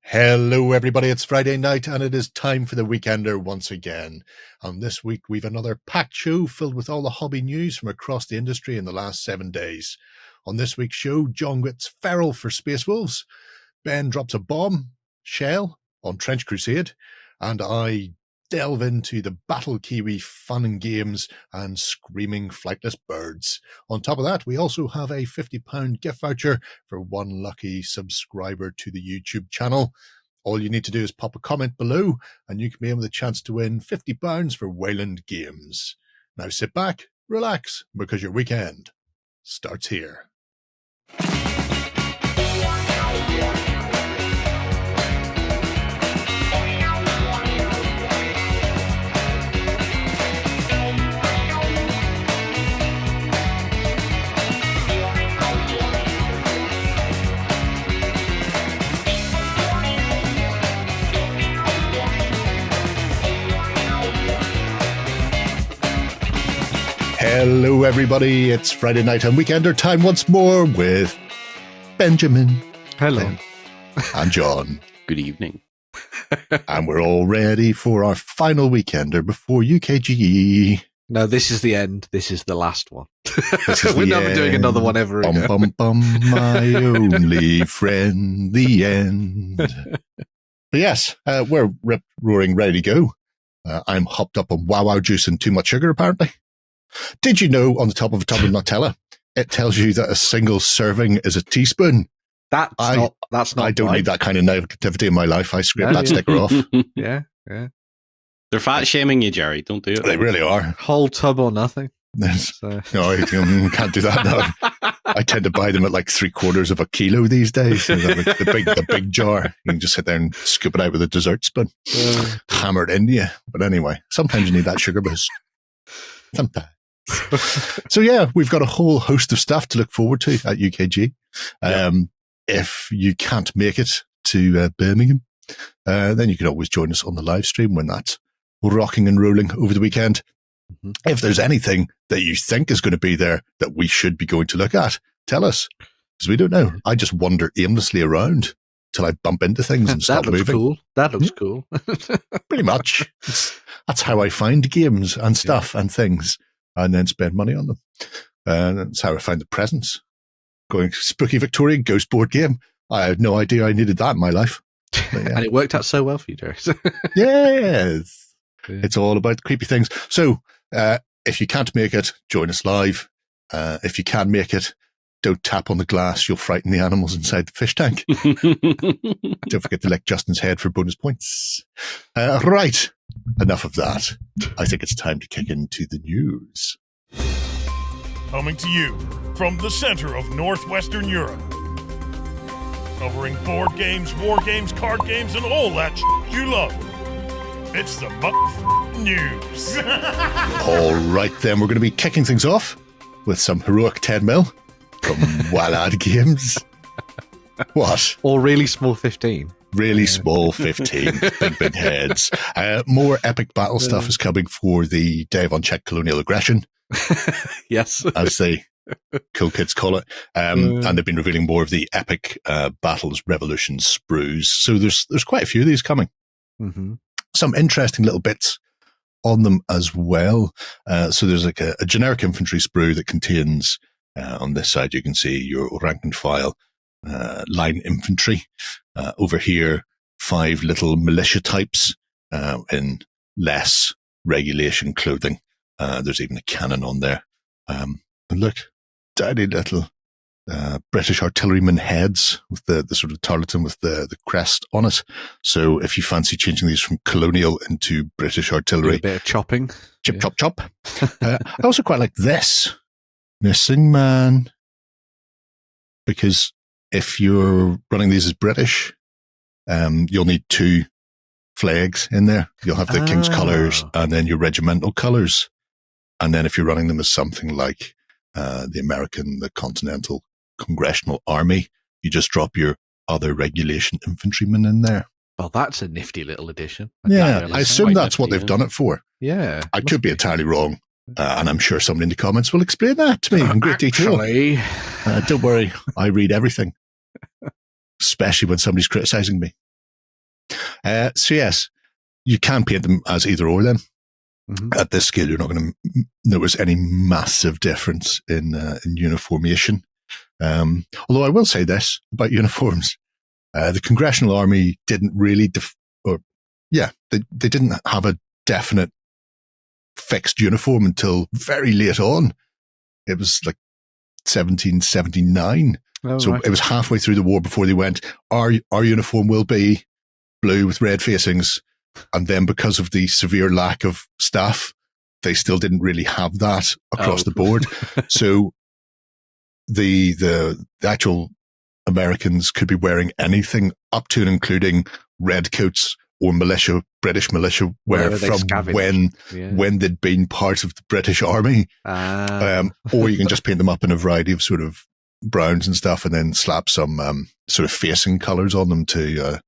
Hello everybody, it's Friday night and it is time for the Weekender once again. And this week we've another packed show filled with all the hobby news from across the industry in the last 7 days. On this week's show, John gets feral for Space Wolves, Ben drops a Bombshell on Trench Crusade, and I delve into the BattleKiwi fun and games and screaming flightless birds. On top of that, we also have a £50 gift voucher for one lucky subscriber to the YouTube channel. All you need to do is pop a comment below and you can be in with a chance to win £50 for Wayland games. Now sit back, relax, because your weekend starts here. Hello everybody, it's Friday night and Weekender time once more with Benjamin. Hello. And John. Good evening. And we're all ready for our final Weekender before UKGE. No, this is the end. This is the last one. We're never doing another one ever again. Bum, bum, bum, my only friend, the end. But yes, we're rip-roaring ready to go. I'm hopped up on wow juice and too much sugar apparently. Did you know on the top of a tub of Nutella, it tells you that a single serving is a teaspoon? That's not I don't need that kind of negativity in my life. I scrape that sticker off. Yeah. They're fat shaming you, Jerry. Don't do it. They really are. Whole tub or nothing. So. No, I can't do that now. I tend to buy them at like 3/4 of a kilo these days. So the big jar. You can just sit there and scoop it out with a dessert spoon. Hammer it into you. But anyway, sometimes you need that sugar boost. Sometimes. So yeah, we've got a whole host of stuff to look forward to at UKGE. If you can't make it to Birmingham, then you can always join us on the live stream when that's rocking and rolling over the weekend. Mm-hmm. If there's anything that you think is going to be there that we should be going to look at, tell us, because we don't know. I just wander aimlessly around till I bump into things and stop moving. Cool. That looks cool. Pretty much. That's how I find games and stuff and things, and then spend money on them. And that's how I find the presents. Going Spooky Victorian Ghost board game. I had no idea I needed that in my life. But, yeah. And it worked out so well for you, Jerry. Yes. Yeah. It's all about the creepy things. So if you can't make it, join us live. If you can make it, don't tap on the glass. You'll frighten the animals inside the fish tank. Don't forget to lick Justin's head for bonus points. Right. Enough of that. I think it's time to kick into the news. Coming to you from the center of Northwestern Europe. Covering board games, war games, card games, and all that you love. It's the news. All right, then. We're going to be kicking things off with some heroic 10 mil from Wyrd Games. What? Or really small 15. Really small 15, big heads. More epic battle stuff is coming for the Day of Unchecked Colonial Aggression. Yes. As the cool kids call it. And they've been revealing more of the epic battles, revolutions, sprues. So there's quite a few of these coming. Mm-hmm. Some interesting little bits on them as well. So there's like a generic infantry sprue that contains, on this side you can see your rank and file line infantry. Over here, 5 little militia types in less regulation clothing. There's even a cannon on there. And look, tiny little British artilleryman heads with the sort of tarleton with the crest on it. So if you fancy changing these from colonial into British artillery. A bit of chopping. Chop. I also quite like this. Missing man. Because if you're running these as British, you'll need 2 flags in there. You'll have the King's colours and then your regimental colours. And then if you're running them as something like the American, the Continental Congressional Army, you just drop your other regulation infantrymen in there. Well, that's a nifty little addition. I assume that's what they've done it for. Yeah. I could be entirely wrong. And I'm sure somebody in the comments will explain that to me in great detail. Don't worry, I read everything. Especially when somebody's criticising me. So yes, you can paint them as either or then. Mm-hmm. At this scale, you're not going to notice any massive difference in uniformation. Although I will say this about uniforms. The Congressional Army didn't really, they didn't have a definite fixed uniform until very late on. It was like 1779. Oh, so right. It was halfway through the war before they went, our uniform will be blue with red facings. And then because of the severe lack of staff, they still didn't really have that across the board. So the actual Americans could be wearing anything up to and including red coats or militia, British militia wear from when they'd been part of the British Army. Or you can just paint them up in a variety of sort of browns and stuff and then slap some sort of facing colours on them to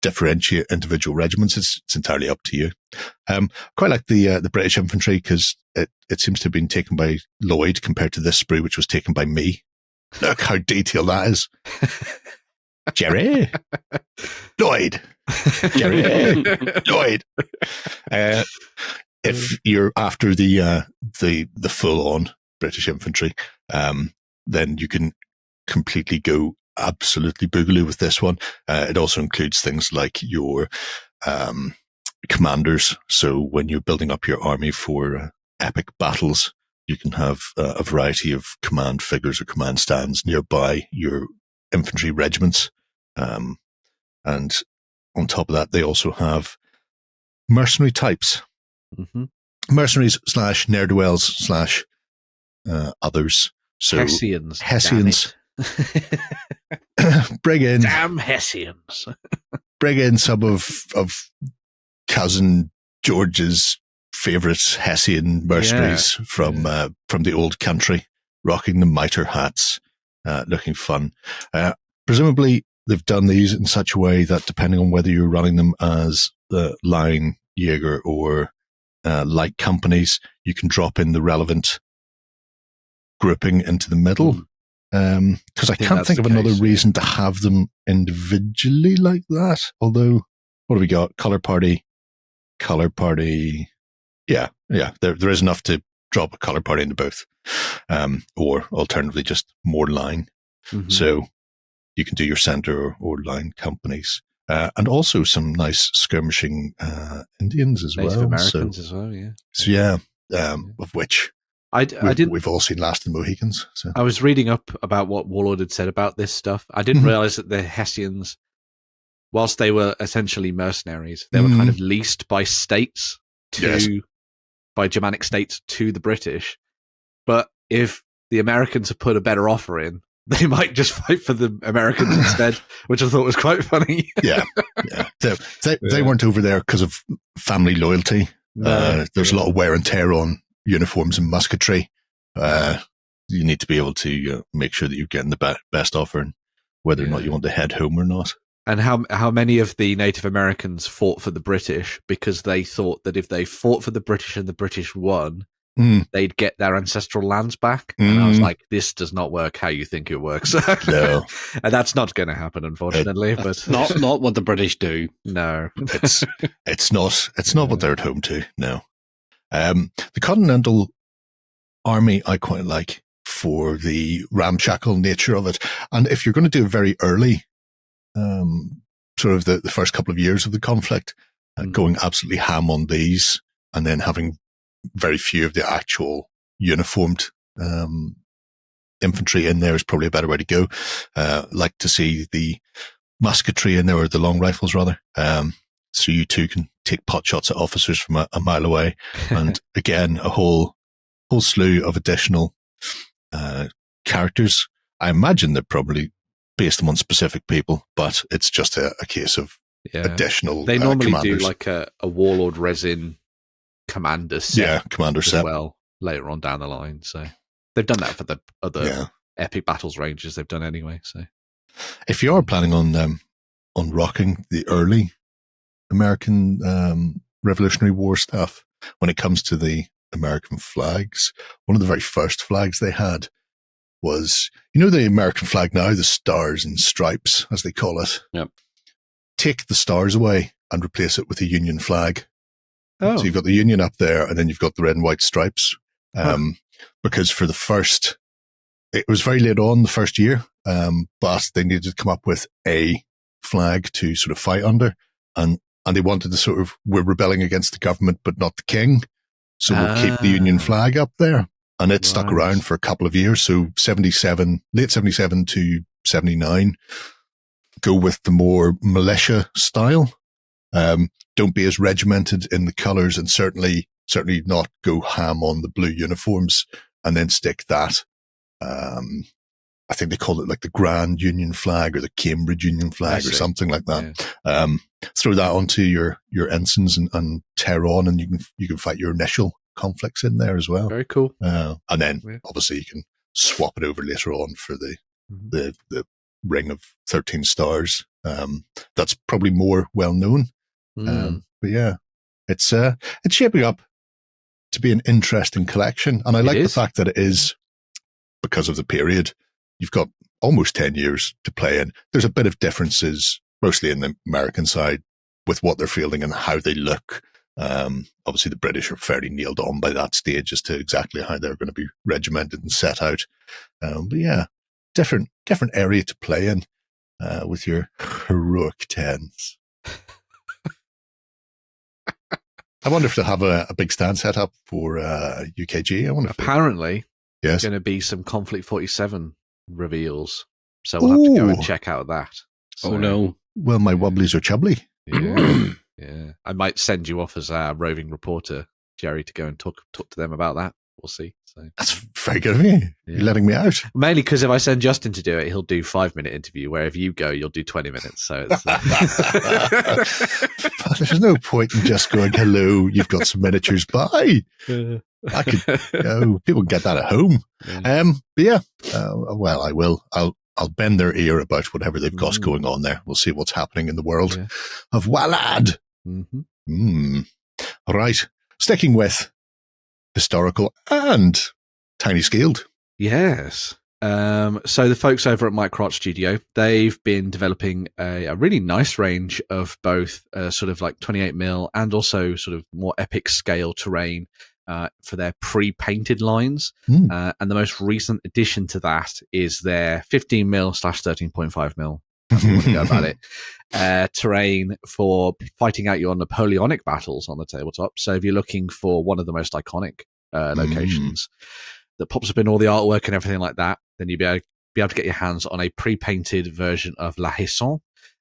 differentiate individual regiments. It's entirely up to you. Quite like the British infantry because it seems to have been taken by Lloyd compared to this sprue, which was taken by me. Look how detailed that is. Jerry. Lloyd. Jerry. Lloyd. If you're after the full-on British infantry, then you can completely go absolutely boogaloo with this one. It also includes things like your commanders. So when you're building up your army for epic battles, you can have a variety of command figures or command stands nearby your infantry regiments. And on top of that, they also have mercenary types. Mm-hmm. Mercenaries / ne'er-do-wells / others. So Hessians. Bring in. Damn Hessians. Bring in some of Cousin George's favourite Hessian mercenaries from the old country, rocking the mitre hats, looking fun. Presumably, they've done these in such a way that depending on whether you're running them as the line, Jaeger, or light companies, you can drop in the relevant grouping into the middle. Because I can't think of another reason to have them individually like that. Although, what have we got? Color party. Yeah. There is enough to drop a color party into both. Or alternatively, just more line. Mm-hmm. So you can do your center or line companies. And also some nice skirmishing Indians as Native well. Americans as well, yeah. So yeah, of which we've all seen Last of the Mohicans. So. I was reading up about what Warlord had said about this stuff. I didn't realize that the Hessians, whilst they were essentially mercenaries, they were kind of leased by states by Germanic states to the British. But if the Americans have put a better offer in, they might just fight for the Americans instead, which I thought was quite funny. Yeah. They weren't over there because of family loyalty. There's a lot of wear and tear on uniforms and musketry. You need to be able to make sure that you're getting the best offer, and whether or not you want to head home or not. And how many of the Native Americans fought for the British because they thought that if they fought for the British and the British won, they'd get their ancestral lands back. And I was like, this does not work how you think it works. No. And that's not going to happen, unfortunately. But not what the British do. No. It's not what they're at home to, no. The Continental Army I quite like for the ramshackle nature of it. And if you're going to do it very early, sort of the first couple of years of the conflict, going absolutely ham on these and then having very few of the actual uniformed infantry in there is probably a better way to go. Like to see the musketry in there, or the long rifles rather. So you too can take pot shots at officers from a mile away. And again, a whole slew of additional characters. I imagine they're probably based them on specific people, but it's just a case of additional They normally commanders. do like a Warlord resin commander set. Yeah, commander set. Well, later on down the line. So they've done that for the other epic battles ranges they've done anyway. So if you are planning on rocking the early American Revolutionary War stuff, when it comes to the American flags, one of the very first flags they had was, the American flag now, the stars and stripes, as they call it. Yep. take the stars away and replace it with a Union flag. Oh, So you've got the Union up there, and then you've got the red and white stripes. Huh. Because for the first, it was very late on the first year, but they needed to come up with a flag to sort of fight under, and they wanted to sort of, we're rebelling against the government, but not the king. So we'll keep the Union flag up there. And it stuck Right. around for a couple of years. So late 77 to 79, go with the more militia style. Don't be as regimented in the colors, and certainly not go ham on the blue uniforms, and then stick that. I think they call it like the Grand Union flag or the Cambridge Union flag or something like that. Yeah. Throw that onto your ensigns and tear on, and you can fight your initial conflicts in there as well. Very cool. And then Yeah. obviously you can swap it over later on for the Mhm. ring of 13 stars. That's probably more well known. But yeah, it's shaping up to be an interesting collection. And I like the fact that it is, because of the period, you've got almost 10 years to play in. There's a bit of differences, mostly in the American side, with what they're fielding and how they look. Obviously the British are fairly nailed on by that stage as to exactly how they're going to be regimented and set out. But yeah, different area to play in, with your heroic 10s. I wonder if they'll have a big stand set up for UKGE. I wonder if Apparently, yes, there's going to be some Conflict 47 reveals. So we'll have to go and check out that. So, Oh no. well, my wobblies are chubbly. Yeah. Yeah. I might send you off as our roving reporter, Jerry, to go and talk to them about that. We'll see. So That's very good of you. You're letting me out. mainly because if I send Justin to do it, he'll do 5-minute interview. Where if you go, you'll do 20 minutes. So it's, There's no point in just going, hello, you've got some miniatures. Bye. I could, people can get that at home. Yeah. But yeah, well, I will. I'll bend their ear about whatever they've got going on there. We'll see what's happening in the world of Wallad. Mm-hmm. All right. Sticking with historical and tiny scaled. Yes. So the folks over at Micro Art Studio, they've been developing a really nice range of both sort of like 28mm and also sort of more epic scale terrain for their pre-painted lines. And the most recent addition to that is their 15mm/13.5mm. That's the way to go about it. Terrain for fighting out your Napoleonic battles on the tabletop. So if you're looking for one of the most iconic locations that pops up in all the artwork and everything like that, then you'll be able to get your hands on a pre-painted version of La Haisson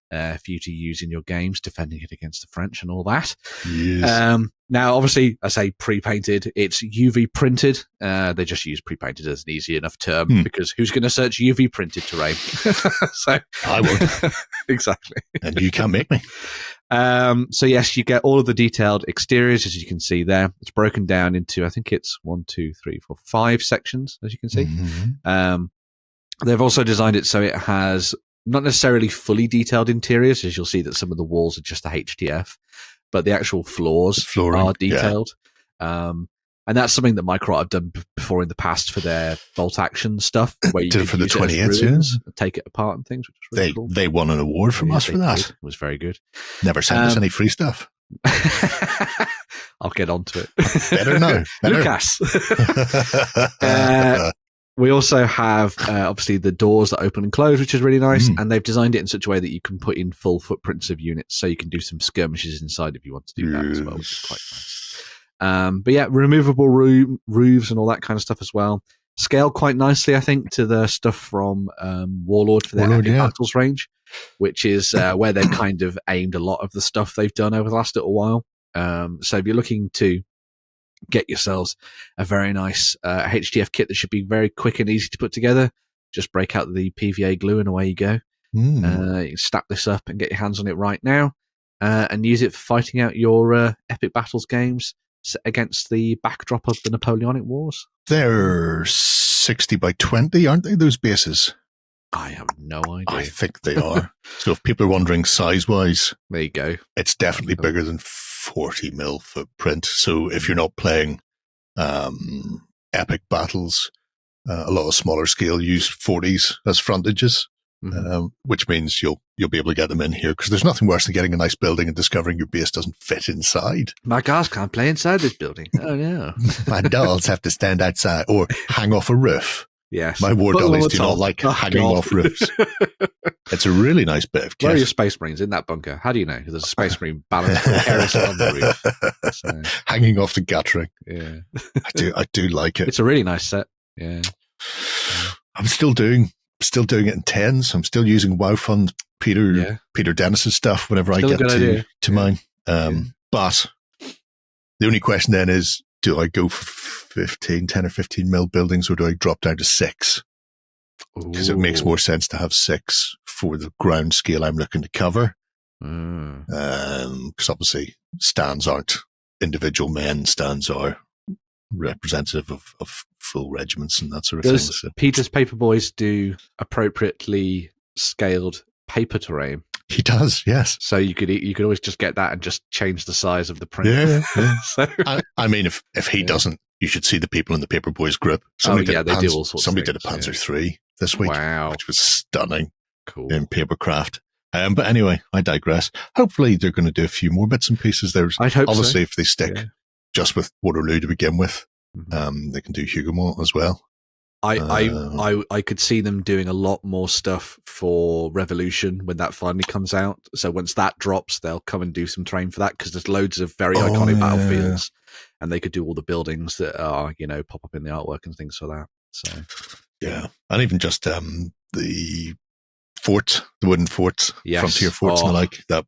for you to use in your games, defending it against the French and all that. Yes. Now, obviously, I say pre-painted. It's UV printed. They just use pre-painted as an easy enough term because who's going to search UV printed terrain? So I won't. Exactly. And you can't make me. So yes, you get all of the detailed exteriors, as you can see there. It's broken down into, I think it's 5 sections, as you can see. They've also designed it so it has not necessarily fully detailed interiors, as you'll see that some of the walls are just a HTF, but the actual floors are detailed. And that's something that Micro Art have done before in the past for their bolt action stuff, where you could for the use it as 28s, ruins, take it apart and things, which was really cool. They won an award from us for that. It was very good. Never sent us any free stuff. I'll get onto it. Better now. Better. Lucas. We also have, obviously, the doors that open and close, which is really nice. And they've designed it in such a way that you can put in full footprints of units, so you can do some skirmishes inside if you want to do that as well, which is quite nice. But yeah, removable roofs and all that kind of stuff as well. Scale quite nicely, I think, to the stuff from Warlord for their Epic Battles range, which is where they've kind of aimed a lot of the stuff they've done over the last little while. So if you're looking to get yourselves a very nice HTF kit that should be very quick and easy to put together, just break out the PVA glue and away you go. You can snap this up and get your hands on it right now and use it for fighting out your Epic Battles games against the backdrop of the Napoleonic Wars. They're 60 by 20, aren't they, those bases? I have no idea. I think they are. So if people are wondering size-wise, there you go. It's definitely bigger than 40mm footprint. So if you're not playing epic battles, a lot of smaller scale use 40s as frontages. which means you'll be able to get them in here, because there's nothing worse than getting a nice building and discovering your base doesn't fit inside. My cars can't play inside this building. Oh no. My dolls have to stand outside or hang off a roof. Yes. My war dollies do not like hanging off roofs. It's a really nice bit of kit. Where are your Space Marines? In that bunker? How do you know? Because there's a Space Marine balanced precariously on the roof. So, hanging off the guttering. Yeah. I do like it. It's a really nice set. Yeah. I'm still doing it in tens. I'm still using WoW Fund Peter Dennis's stuff whenever Still I get to mine. But the only question then is, do I go for 10 or 15 mil buildings, or do I drop down to 6? Because it makes more sense to have 6 for the ground scale I'm looking to cover. Because obviously stands aren't individual men, stands are representative of full regiments and that sort of thing. Does Peter's Paperboys do appropriately scaled paper terrain? He does, yes. So you could always just get that and just change the size of the print. Yeah. So, I mean, if he doesn't, you should see the people in the Paperboys group. They do all sorts. Somebody of did a things, Panzer III this week, which was stunning. Cool. In papercraft. But anyway, I digress. Hopefully they're going to do a few more bits and pieces. I'd hope obviously so. If they stick just with Waterloo to begin with, they can do Hougoumont as well. I could see them doing a lot more stuff for Revolution when that finally comes out. So once that drops, they'll come and do some terrain for that, because there's loads of very iconic battlefields, and they could do all the buildings that are, pop up in the artwork and things like that. So yeah, and even just the forts, the wooden forts, frontier forts and the like, that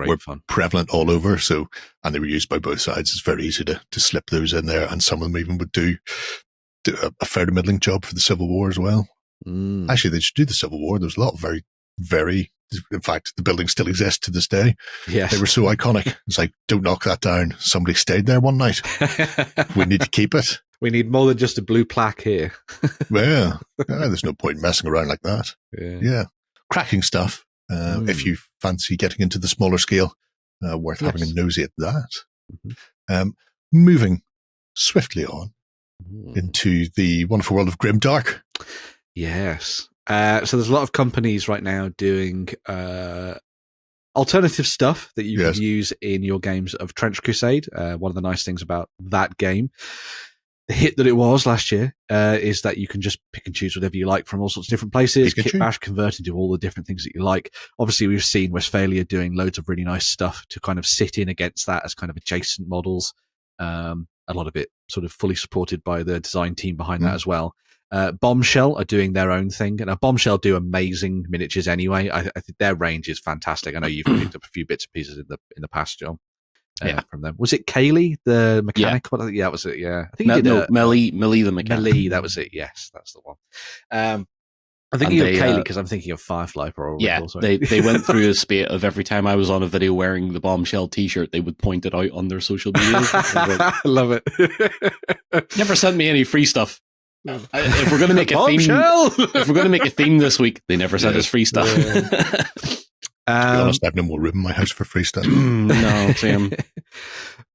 were fun. Prevalent all over. So, and they were used by both sides. It's very easy to slip those in there, and some of them even would do a fair to middling job for the Civil War as well. Actually, they should do the Civil War. There's a lot of very, very, in fact, the buildings still exist to this day. Yes. They were so iconic. It's like, don't knock that down. Somebody stayed there one night. We need to keep it. We need more than just a blue plaque here. There's no point messing around like that. Yeah. Cracking stuff. If you fancy getting into the smaller scale, worth having a nosy at that. Moving swiftly on into the wonderful world of Grimdark. Yes. So there's a lot of companies right now doing alternative stuff that you can use in your games of Trench Crusade. One of the nice things about that game, the hit that it was last year, is that you can just pick and choose whatever you like from all sorts of different places. Kitbash, convert into all the different things that you like. Obviously, we've seen Westphalia doing loads of really nice stuff to kind of sit in against that as kind of adjacent models. A lot of it sort of fully supported by the design team behind that as well. Bombshell are doing their own thing. And Bombshell do amazing miniatures anyway. I think their range is fantastic. I know you've picked up a few bits and pieces in the past, John. From them. Was it Kaylee, the mechanic? Yeah, that was it. Yeah, I think Melee the mechanic. Melee, that was it. Yes, that's the one. I'm thinking of Kaylee because I'm thinking of Firefly. Probably. Yeah, they went through a spate of every time I was on a video wearing the Bombshell T-shirt, they would point it out on their social media. I love it. Never sent me any free stuff. If we're going to make a theme this week, they never sent us free stuff. To be honest, I have no more room in my house for free stuff. No, same.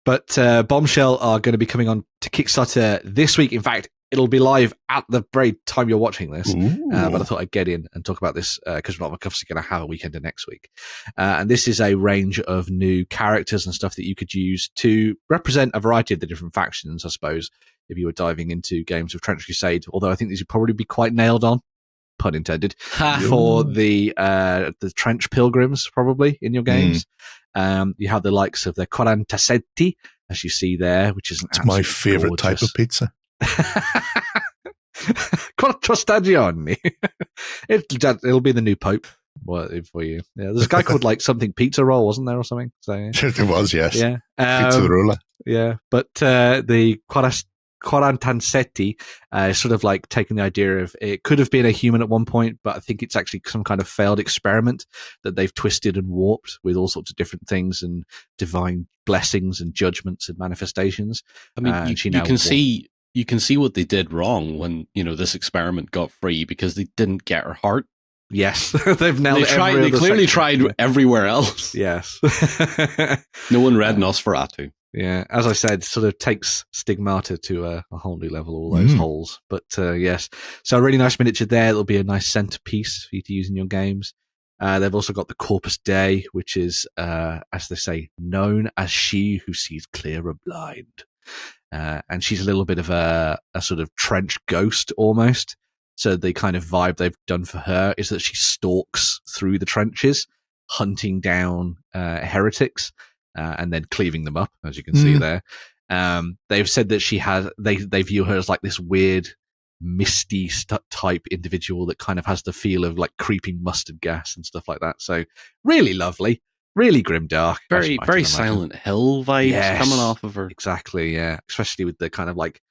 But Bombshell are going to be coming on to Kickstarter this week. In fact, it'll be live at the very time you're watching this. But I thought I'd get in and talk about this because we're obviously going to have a weekender next week. And this is a range of new characters and stuff that you could use to represent a variety of the different factions, I suppose, if you were diving into games of Trench Crusade. Although I think these would probably be quite nailed on, pun intended, for the Trench Pilgrims, probably, in your games. You have the likes of the Quarantasetti, as you see there, which is my favourite type of pizza. Quattro stagioni. It'll be the new Pope for you. Yeah, there's a guy called like something pizza roll, wasn't there, or something? So yeah. There was, yes. Yeah, pizza rolla. Yeah, but the Quarantasetti is sort of like taking the idea of it could have been a human at one point, but I think it's actually some kind of failed experiment that they've twisted and warped with all sorts of different things and divine blessings and judgments and manifestations. I mean, you can see what they did wrong when this experiment got free, because they didn't get her heart. Yes, they've now they clearly tried everywhere else. Yes. No one read Nosferatu. Yeah, as I said, sort of takes Stigmata to a whole new level, all those holes. But yes, so a really nice miniature there. It'll be a nice centerpiece for you to use in your games. They've also got the Corpus Dei, which is, as they say, known as she who sees clear or blind. And she's a little bit of a sort of trench ghost almost. So the kind of vibe they've done for her is that she stalks through the trenches, hunting down heretics. And then cleaving them up, as you can see there. They've said that they view her as like this weird, misty type individual that kind of has the feel of like creeping mustard gas and stuff like that. So really lovely, really grimdark. Very Silent Hill vibes coming off of her. Exactly, yeah. Especially with the kind of like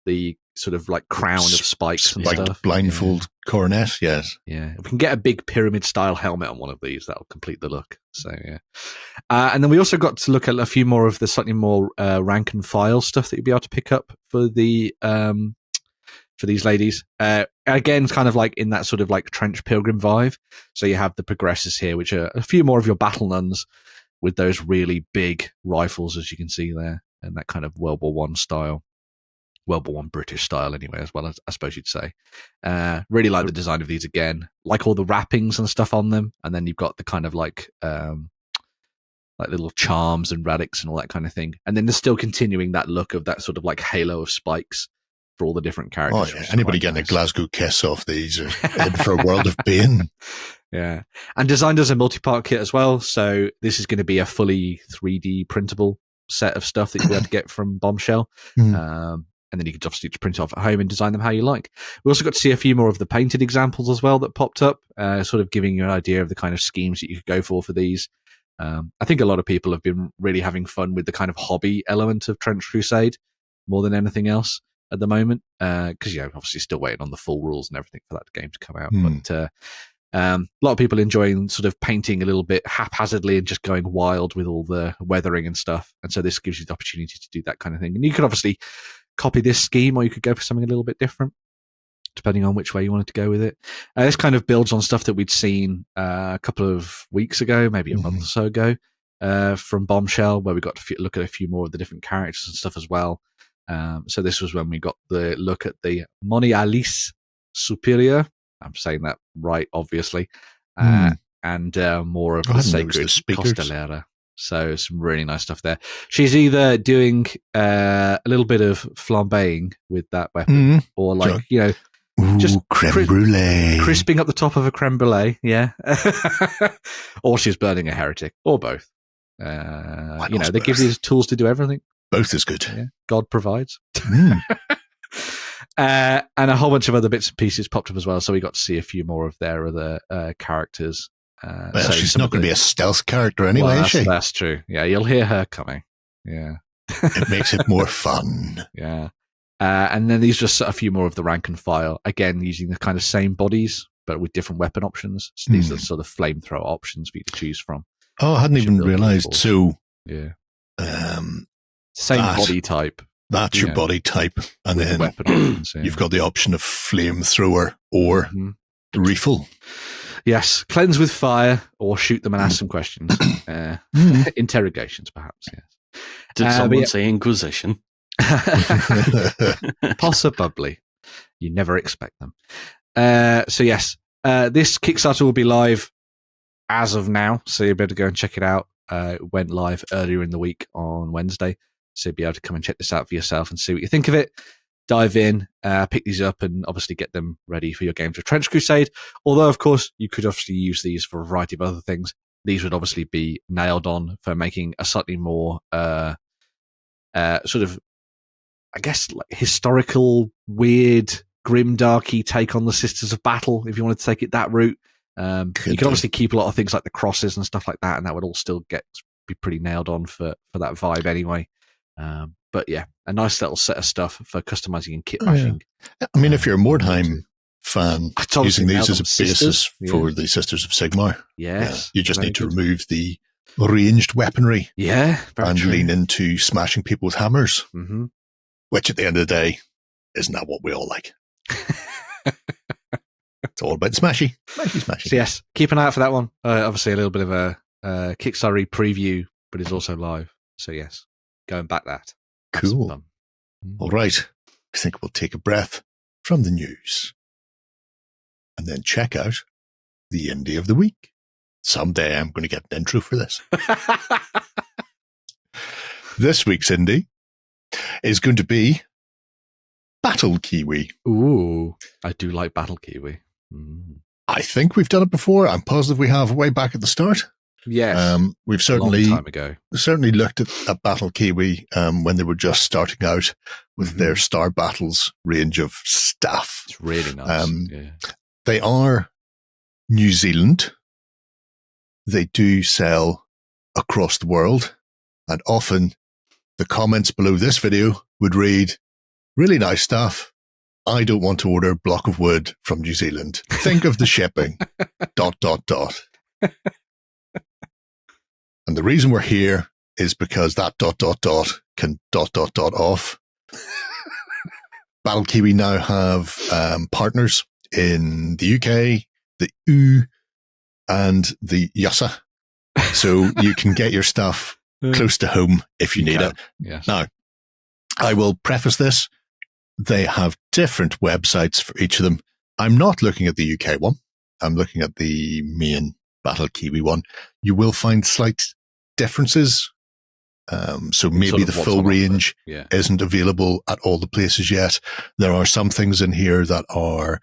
the sort of like crown of spikes and stuff. Blindfold coronet, yes. Yeah. If we can get a big pyramid style helmet on one of these, that'll complete the look. So, yeah. And then we also got to look at a few more of the slightly more rank and file stuff that you'll be able to pick up for the for these ladies. Again, kind of like in that sort of like trench pilgrim vibe. So you have the progressors here, which are a few more of your battle nuns with those really big rifles, as you can see there, and that kind of World War I style. World War I British style anyway, as well, as I suppose you'd say. Really like the design of these again. Like all the wrappings and stuff on them. And then you've got the kind of like little charms and radix and all that kind of thing. And then they're still continuing that look of that sort of like halo of spikes for all the different characters. Oh, yeah. Anybody getting a Glasgow kiss off these are head for a world of pain. Yeah. And designed as a multi-part kit as well. So this is going to be a fully 3D printable set of stuff that you'll be able to get from Bombshell. And then you can obviously print it off at home and design them how you like. We also got to see a few more of the painted examples as well that popped up, sort of giving you an idea of the kind of schemes that you could go for these. I think a lot of people have been really having fun with the kind of hobby element of Trench Crusade more than anything else at the moment, because, obviously still waiting on the full rules and everything for that game to come out. But a lot of people enjoying sort of painting a little bit haphazardly and just going wild with all the weathering and stuff. And so this gives you the opportunity to do that kind of thing. And you could obviously copy this scheme, or you could go for something a little bit different, depending on which way you wanted to go with it. This kind of builds on stuff that we'd seen a couple of weeks ago, maybe a month or so ago, from Bombshell, where we got to look at a few more of the different characters and stuff as well. So this was when we got the look at the Moni Alice Superior. I'm saying that right, obviously. And more of the sacred Costelera. So some really nice stuff there. She's either doing a little bit of flambeing with that weapon, or like, just creme brulee. Crisping up the top of a creme brulee, yeah. Or she's burning a heretic, or both. They give you tools to do everything. Both is good. Yeah. God provides. And a whole bunch of other bits and pieces popped up as well. So we got to see a few more of their other characters. Well, she's not going to be a stealth character anyway, is she? That's true. Yeah, you'll hear her coming. Yeah. It makes it more fun. Yeah. And then these are just a few more of the rank and file. Again, using the kind of same bodies, but with different weapon options. So these are sort of flamethrower options for you to choose from. Oh, I hadn't even realised. So, yeah. Same body type. That's your body type. And then the weapon options, you've got the option of flamethrower or refill. Yes, cleanse with fire or shoot them and ask some questions. Interrogations, perhaps, yes. Did someone say Inquisition? Possibly. You never expect them. So, yes, this Kickstarter will be live as of now, so you'll be able to go and check it out. It went live earlier in the week on Wednesday, so you'll be able to come and check this out for yourself and see what you think of it. Dive in, pick these up, and obviously get them ready for your games with Trench Crusade. Although, of course, you could obviously use these for a variety of other things. These would obviously be nailed on for making a slightly more sort of, I guess, like historical, weird, grimdarky take on the Sisters of Battle, if you wanted to take it that route. You could obviously keep a lot of things like the crosses and stuff like that, and that would all still be pretty nailed on for that vibe anyway. But yeah, a nice little set of stuff for customizing and kit bashing. Yeah. I mean, if you're a Mordheim fan, using these as a basis for the Sisters of Sigmar, you just need to remove the ranged weaponry, and lean into smashing people with hammers, which at the end of the day, isn't that what we all like? It's all about smashy. So yes, keep an eye out for that one. Obviously, a little bit of a Kickstarter preview, but it's also live. So yes, go and back that. Have some Cool. fun. All right. I think we'll take a breath from the news and then check out the indie of the week. Someday I'm going to get an intro for this. This week's indie is going to be BattleKiwi. Ooh, I do like BattleKiwi. I think we've done it before. I'm positive we have way back at the start. Yes. We've a long time ago. certainly looked at BattleKiwi when they were just starting out with their Star Battles range of stuff. It's really nice. They are New Zealand. They do sell across the world, and often the comments below this video would read, really nice stuff. I don't want to order a block of wood from New Zealand. Think of the shipping. ... And the reason we're here is because that ... can ... off. BattleKiwi now have partners in the UK, the EU, and the USA. So you can get your stuff close to home if you need it. Yes. Now, I will preface this. They have different websites for each of them. I'm not looking at the UK one. I'm looking at the main BattleKiwi one. You will find slight differences. So maybe Sort of the what's full on offer. range Yeah. isn't available at all the places yet. There are some things in here that are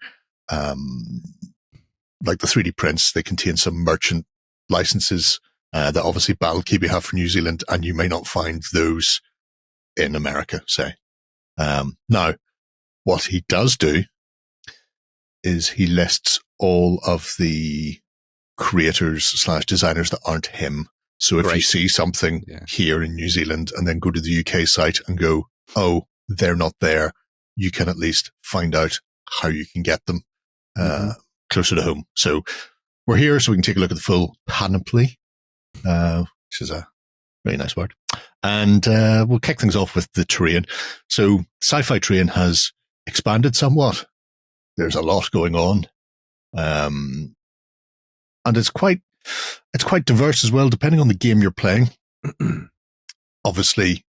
like the 3D prints. They contain some merchant licenses that obviously BattleKiwi have for New Zealand, and you may not find those in America, say. Now, what he does do is he lists all of the creators / designers that aren't him. So if you Great. see something here in New Zealand and then go to the UK site and go, oh, they're not there, you can at least find out how you can get them closer to home. So we're here so we can take a look at the full panoply, which is a very nice word. And we'll kick things off with the terrain. So sci-fi terrain has expanded somewhat. There's a lot going on. And it's quite diverse as well, depending on the game you're playing. Obviously,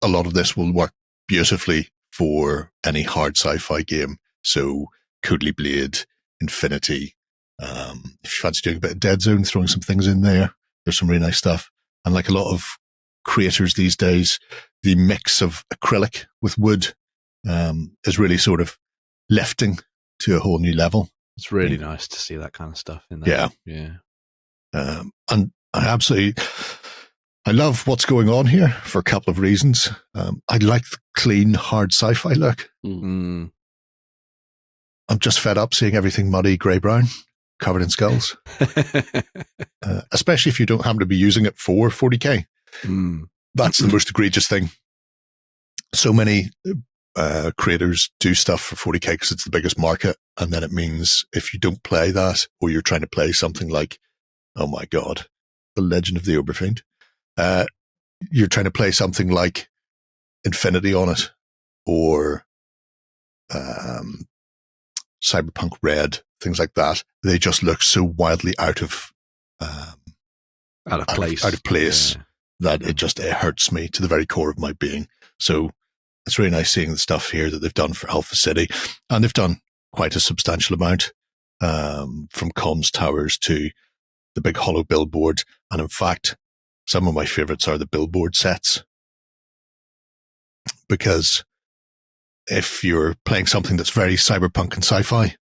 a lot of this will work beautifully for any hard sci-fi game. So Codely Blade, Infinity. If you fancy doing a bit of Dead Zone, throwing some things in there, there's some really nice stuff. And like a lot of creators these days, the mix of acrylic with wood is really sort of lifting to a whole new level. It's really nice to see that kind of stuff in there. Yeah. Yeah. And I love what's going on here for a couple of reasons. I like the clean, hard sci-fi look. Mm. I'm just fed up seeing everything muddy, grey-brown, covered in skulls. Especially if you don't happen to be using it for 40k. That's the most egregious thing. So many creators do stuff for 40k because it's the biggest market, and then it means if you don't play that, or you're trying to play something like, oh my god, The Legend of the Oberfiend, you're trying to play something like Infinity on it, or Cyberpunk Red, things like that. They just look so wildly out of place that it hurts me to the very core of my being. So it's really nice seeing the stuff here that they've done for Alpha City, and they've done quite a substantial amount, from comms towers to the big hollow billboard. And in fact, some of my favorites are the billboard sets, because if you're playing something that's very cyberpunk and sci-fi,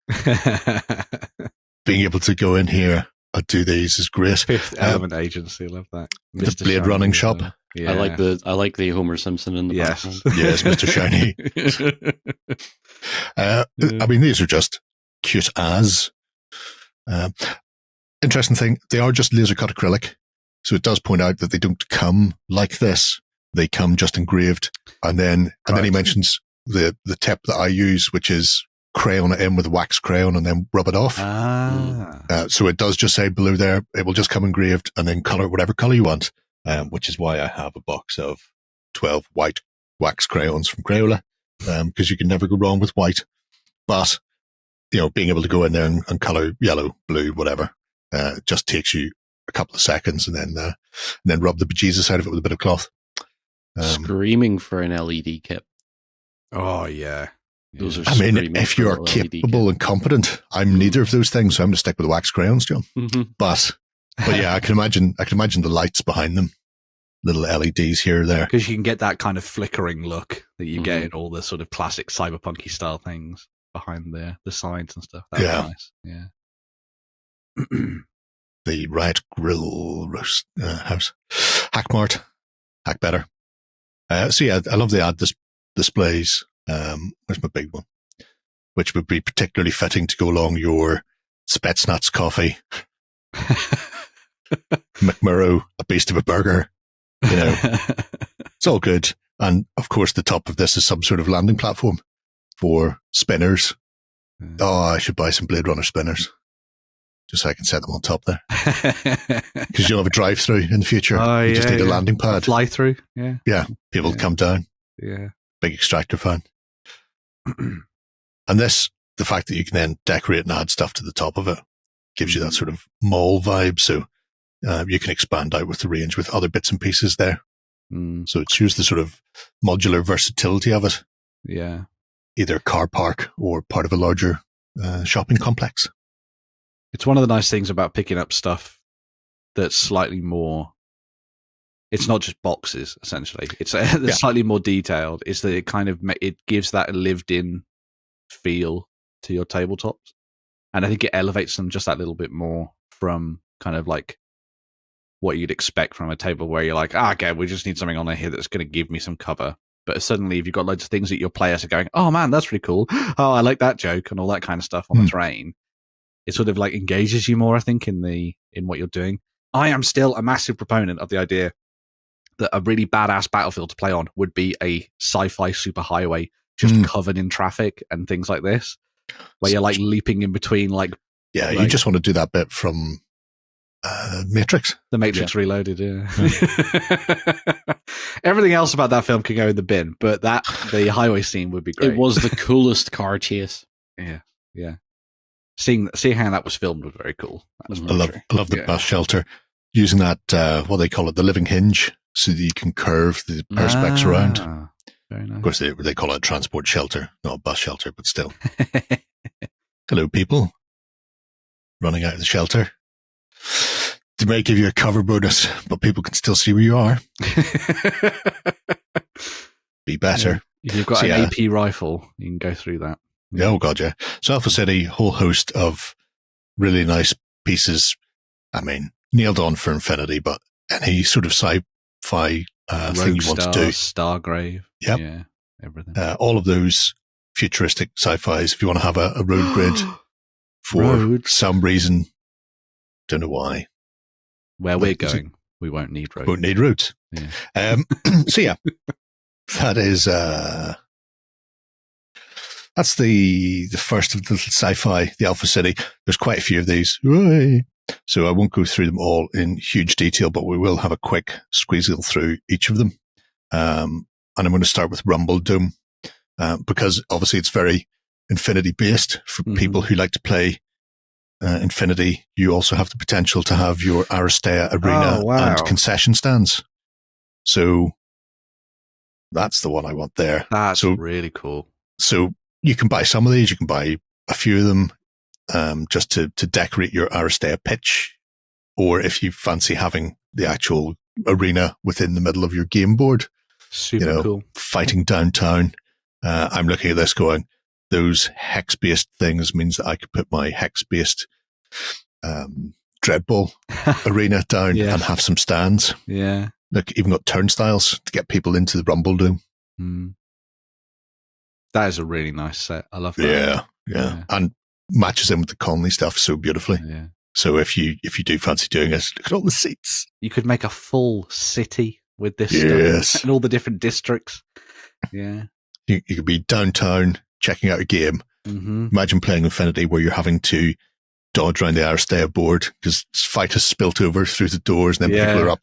being able to go in here and do these is great. Fifth Element Agency, love that. The Mr. Blade Shiny, Running Shop. Yeah. I like the Homer Simpson in the background. Yes, Mr. Shiny. I mean, these are just cute as. Interesting thing, they are just laser cut acrylic. So it does point out that they don't come like this. They come just engraved. And then he mentions the tip that I use, which is crayon it in with a wax crayon and then rub it off. So it does just say below there, it will just come engraved and then color whatever color you want, which is why I have a box of 12 white wax crayons from Crayola, because you can never go wrong with white. But, being able to go in there and color yellow, blue, whatever, just takes you a couple of seconds, and then rub the bejesus out of it with a bit of cloth. Screaming for an LED kit. Oh, yeah. Those are I mean, screaming if for you're a LED capable kit. and competent, I'm neither of those things, so I'm going to stick with the wax crayons, John. Mhm. But yeah, I can imagine the lights behind them, little LEDs here or there. Because you can get that kind of flickering look that you get Mhm. in all the sort of classic cyberpunky style things behind the signs and stuff. That's Yeah. nice. Yeah. The Riot Grill roast house, Hackmart, Hack Better. So yeah, I love the ad displays. Where's my big one? Which would be particularly fitting to go along your Spetsnaz coffee, McMurrow, a beast of a burger. You know, it's all good. And of course, the top of this is some sort of landing platform for spinners. Oh, I should buy some Blade Runner spinners just so I can set them on top there. Because you'll have a drive-through in the future. You just need a landing pad. Fly through. Yeah. Yeah, people come down. Yeah. Big extractor fan. And this, the fact that you can then decorate and add stuff to the top of it, gives you that sort of mall vibe. So you can expand out with the range with other bits and pieces there. So it shows the sort of modular versatility of it. Yeah. Either car park or part of a larger shopping complex. It's one of the nice things about picking up stuff that's slightly more. It's not just boxes, essentially. It's slightly more detailed. Is that it kind of it gives that lived-in feel to your tabletops, and I think it elevates them just that little bit more from kind of like what you'd expect from a table where you're like, okay, we just need something on here that's going to give me some cover. But suddenly, if you've got loads of things that your players are going, oh man, that's really cool. Oh, I like that joke and all that kind of stuff on the terrain. It sort of like engages you more, I think, in what you're doing. I am still a massive proponent of the idea that a really badass battlefield to play on would be a sci-fi superhighway just covered in traffic and things like this, where you're like leaping in between, like you just want to do that bit from Matrix. The Matrix Reloaded. Yeah. Everything else about that film can go in the bin, but the highway scene would be great. It was the coolest car chase. Yeah. Seeing how that was filmed was very cool. I love the bus shelter using that what they call it, the living hinge, so that you can curve the perspex around. Very nice. Of course, they call it a transport shelter, not a bus shelter, but still. Hello, people running out of the shelter. They may give you a cover bonus, but people can still see where you are. Be better. If you've got an AP rifle, you can go through that. Yeah, oh god, yeah. So Alpha City, whole host of really nice pieces. I mean, nailed on for infinity, but any sort of sci-fi thing you want to do. Stargrave. Yep. Yeah, everything. All of those futuristic sci-fis. If you want to have a road grid for some reason, don't know why. Where we're going, we won't need roads. Won't need roads. Yeah. So yeah, that is that's the first of the sci-fi, the Alpha City. There's quite a few of these. So I won't go through them all in huge detail, but we will have a quick squeezle through each of them. And I'm going to start with Rumble Dome, because obviously it's very Infinity based for people who like to play Infinity. You also have the potential to have your Aristea arena and concession stands. So that's the one I want there. That's really cool. So you can buy some of these. You can buy a few of them just to decorate your Aristea pitch, or if you fancy having the actual arena within the middle of your game board. Super cool. Fighting downtown. I'm looking at this going, those hex-based things means that I could put my hex-based Dreadball arena down and have some stands. Yeah. Look, even got turnstiles to get people into the Rumble Dome. That is a really nice set. I love that. Yeah. And matches in with the Conley stuff so beautifully. Yeah. So if you do fancy doing it, look at all the seats. You could make a full city with this stuff and all the different districts. Yeah. You could be downtown checking out a game. Imagine playing Infinity where you're having to dodge around the Aristea board because fight has spilt over through the doors, and then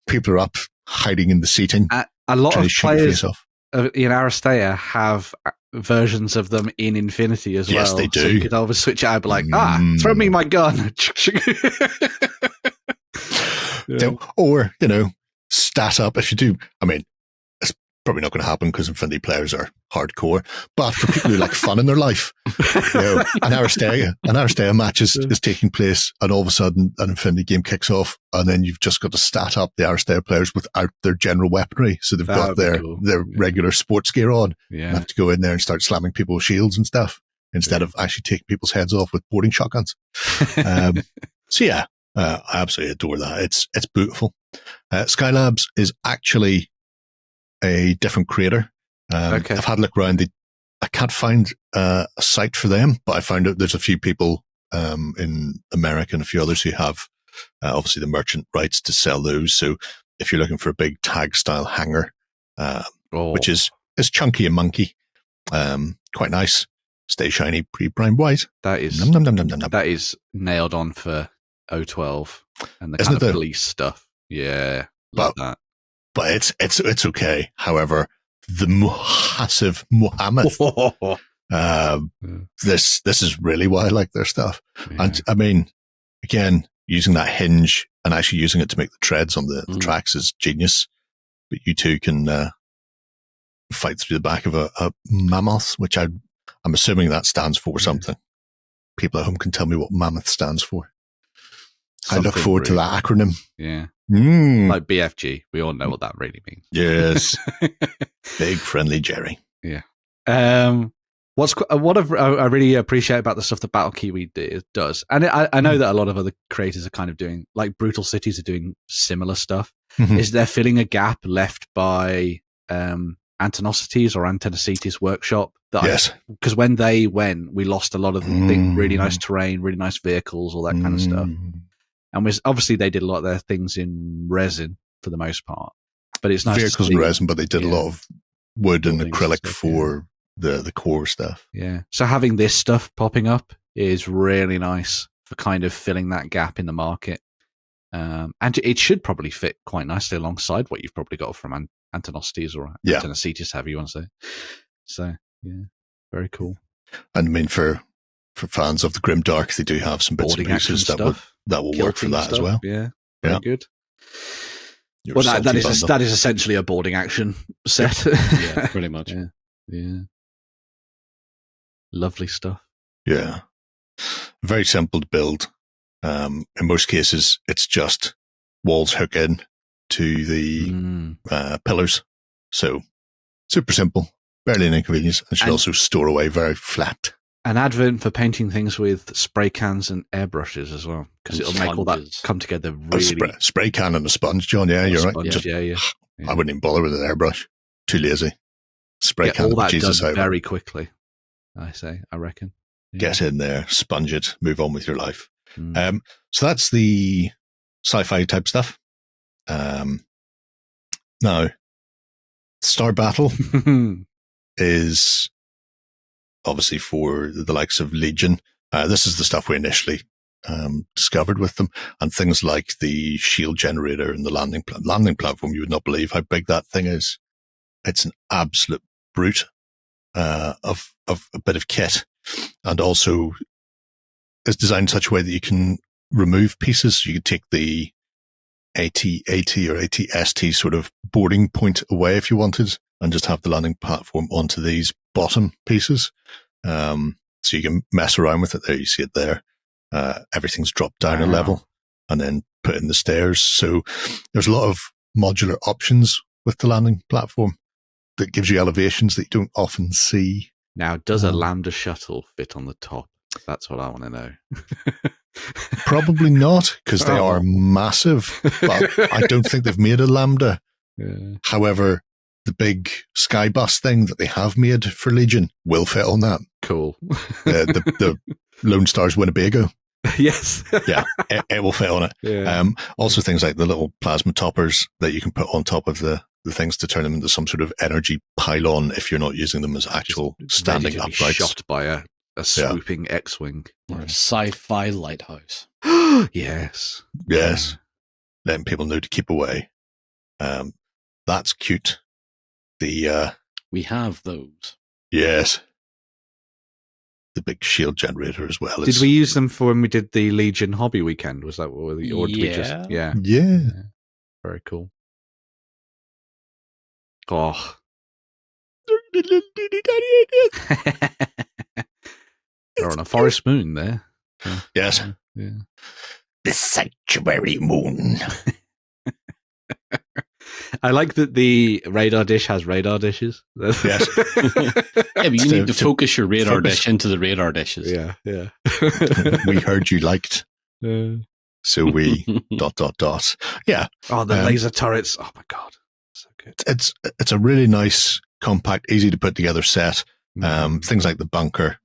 people are up hiding in the seating. A lot of players in Aristea have versions of them in Infinity as well. Yes, they do. So you could always switch it out, be like, throw me my gun. Or, stat up if you do. I mean, probably not going to happen because Infinity players are hardcore. But for people who like fun in their life, an Aristea match is taking place, and all of a sudden an Infinity game kicks off, and then you've just got to stat up the Aristea players without their general weaponry. So they've got their regular sports gear on. Yeah. And have to go in there and start slamming people with shields and stuff instead of actually taking people's heads off with boarding shotguns. I absolutely adore that. It's beautiful. Skylabs is actually a different creator. Okay. I've had a look around. I can't find a site for them, but I found out there's a few people in America and a few others who have obviously the merchant rights to sell those. So if you're looking for a big tag style hanger, which is chunky and monkey, quite nice, stay shiny, pre-prime white. That is that is nailed on for 012 and the Isn't kind of police stuff. Yeah, love that. But it's okay. However, the massive Muhammad, this is really why I like their stuff. Yeah. And I mean, again, using that hinge and actually using it to make the treads on the tracks is genius. But you two can fight through the back of a mammoth, which I'm assuming that stands for something. People at home can tell me what mammoth stands for. Something I look forward to that acronym. Yeah. Like BFG. We all know what that really means. Yes. Big friendly Jerry. Yeah. What I really appreciate about the stuff that BattleKiwi does, and I know that a lot of other creators are kind of doing, like Brutal Cities are doing similar stuff, is they're filling a gap left by Antonocities or Antonicities Workshop. Because when they went, we lost a lot of the really nice terrain, really nice vehicles, all that kind of stuff. And obviously they did a lot of their things in resin for the most part. But it's nice vehicles and resin, but they did a lot of wood and acrylic stuff, for the core stuff. Yeah. So having this stuff popping up is really nice for kind of filling that gap in the market. And it should probably fit quite nicely alongside what you've probably got from Antonocities or Antonicities, however you want to say. So, yeah, very cool. And I mean, for fans of the Grimdark, they do have some bits and pieces that will work for that as well. Yeah, very good. Well, that is essentially a boarding action set. Yeah, pretty much. Yeah. Lovely stuff. Yeah. Very simple to build. In most cases, it's just walls hook in to the pillars. So super simple, barely an inconvenience, and should also store away very flat. An advert for painting things with spray cans and airbrushes as well, because it'll make all that come together really. Spray can and a sponge, John. Yeah, you're right. Yeah. I wouldn't even bother with an airbrush. Too lazy. Spray can. All that Jesus done very quickly. I reckon. Yeah. Get in there, sponge it, move on with your life. So that's the sci-fi type stuff. Now, Star Battle is obviously for the likes of Legion. This is the stuff we initially discovered with them, and things like the shield generator and the landing platform. You would not believe how big that thing is. It's an absolute brute of a bit of kit, and also is designed in such a way that you can remove pieces. You could take the AT or ATST sort of boarding point away if you wanted, and just have the landing platform onto these bottom pieces. So you can mess around with it. There, you see it there. Everything's dropped down a level and then put in the stairs. So there's a lot of modular options with the landing platform that gives you elevations that you don't often see. Now, does a Lambda shuttle fit on the top? That's what I want to know. Probably not, because they are massive, but I don't think they've made a Lambda. Yeah. However, the big Skybus thing that they have made for Legion will fit on that. Cool. The Lone Star's Winnebago. Yes. Yeah, it will fit on it. Yeah. Also things like the little plasma toppers that you can put on top of the things to turn them into some sort of energy pylon if you're not using them as actual standing uprights. Shot by a swooping X-Wing. Or a sci-fi lighthouse. Yes. Yes. Letting people know to keep away. That's cute. We have those. Yes. The big shield generator as well. Did we use them for when we did the Legion hobby weekend? Was that what we just? Yeah. Yeah. Very cool. Oh, They're on a forest moon there. Yes. Yeah. The sanctuary moon. I like that the radar dish has radar dishes. Yes. Yeah, but you need to focus your radar dish into the radar dishes. Yeah. We heard you liked. So we ... Yeah. Oh, the laser turrets. Oh my god. So good. It's a really nice, compact, easy to put together set. Things like the bunker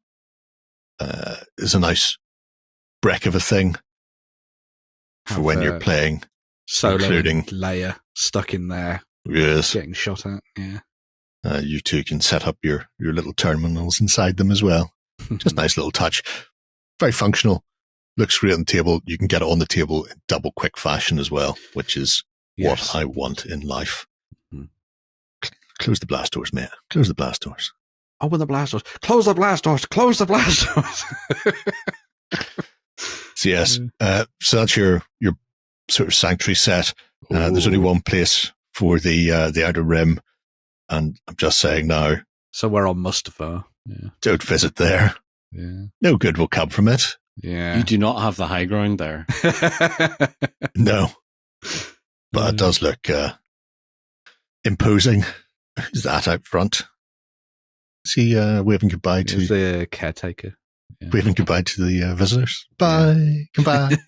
is a nice break of a thing for when you're playing. Solo including layer stuck in there. Yes. Getting shot at. Yeah. You two can set up your little terminals inside them as well. Just nice little touch. Very functional. Looks great on the table. You can get it on the table in double quick fashion as well, which is what I want in life. Close the blast doors, mate. Close the blast doors. Open the blast doors. Close the blast doors. Close the blast doors. So yes, so that's your sort of sanctuary set. There's only one place for the outer rim, and I'm just saying now. So we're on Mustafar. Yeah. Don't visit there. Yeah. No good will come from it. Yeah. You do not have the high ground there. No, but it does look imposing. Is that out front? Is he waving goodbye to the caretaker? Yeah. Waving goodbye to the visitors. Bye. Come back.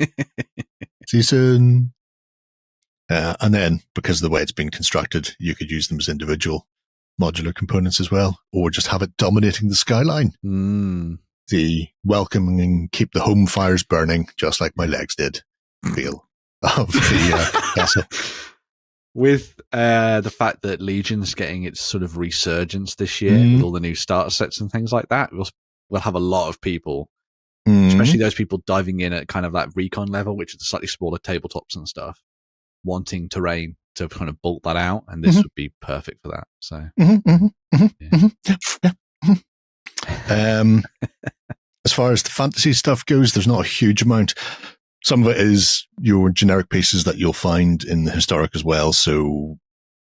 See you soon. And then, because of the way it's been constructed, you could use them as individual modular components as well, or just have it dominating the skyline. The welcoming, keep the home fires burning, just like my legs did, feel of the castle. With the fact that Legion's getting its sort of resurgence this year with all the new starter sets and things like that, we'll have a lot of people, especially those people diving in at kind of that recon level, which is the slightly smaller tabletops and stuff, wanting terrain to kind of bulk that out, and this would be perfect for that. So, as far as the fantasy stuff goes, there's not a huge amount. Some of it is your generic pieces that you'll find in the historic as well. So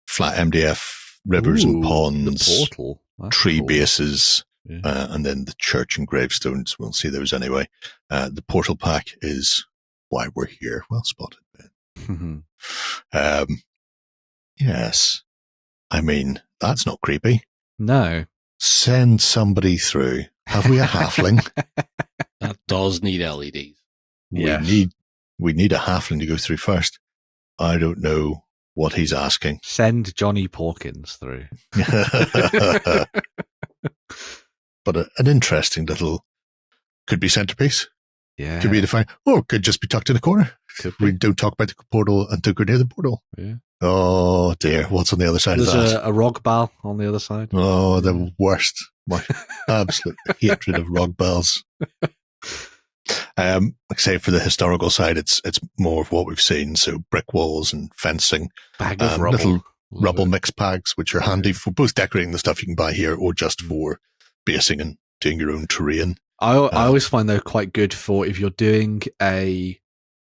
flat MDF, rivers and ponds, the portal, tree bases, and then the church and gravestones. We'll see those anyway. The portal pack is why we're here. Well spotted, Ben. Yes. I mean, that's not creepy. No. Send somebody through. Have we a halfling? That does need LEDs. We need a halfling to go through first. I don't know what he's asking. Send Johnny Porkins through. But an interesting little, could be centerpiece. Yeah. Could be defined. Or could just be tucked in a corner. We don't talk about the portal until we're near the portal. Yeah. Oh dear, what's on the other side of that? There's a rog ball on the other side. Oh, the worst. My absolute hatred of rog bells. Like I say, for the historical side, it's more of what we've seen. So brick walls and fencing, bag of rubble. Little rubble mix packs, which are handy for both decorating the stuff you can buy here or just for basing and doing your own terrain. I always find they're quite good for if you're doing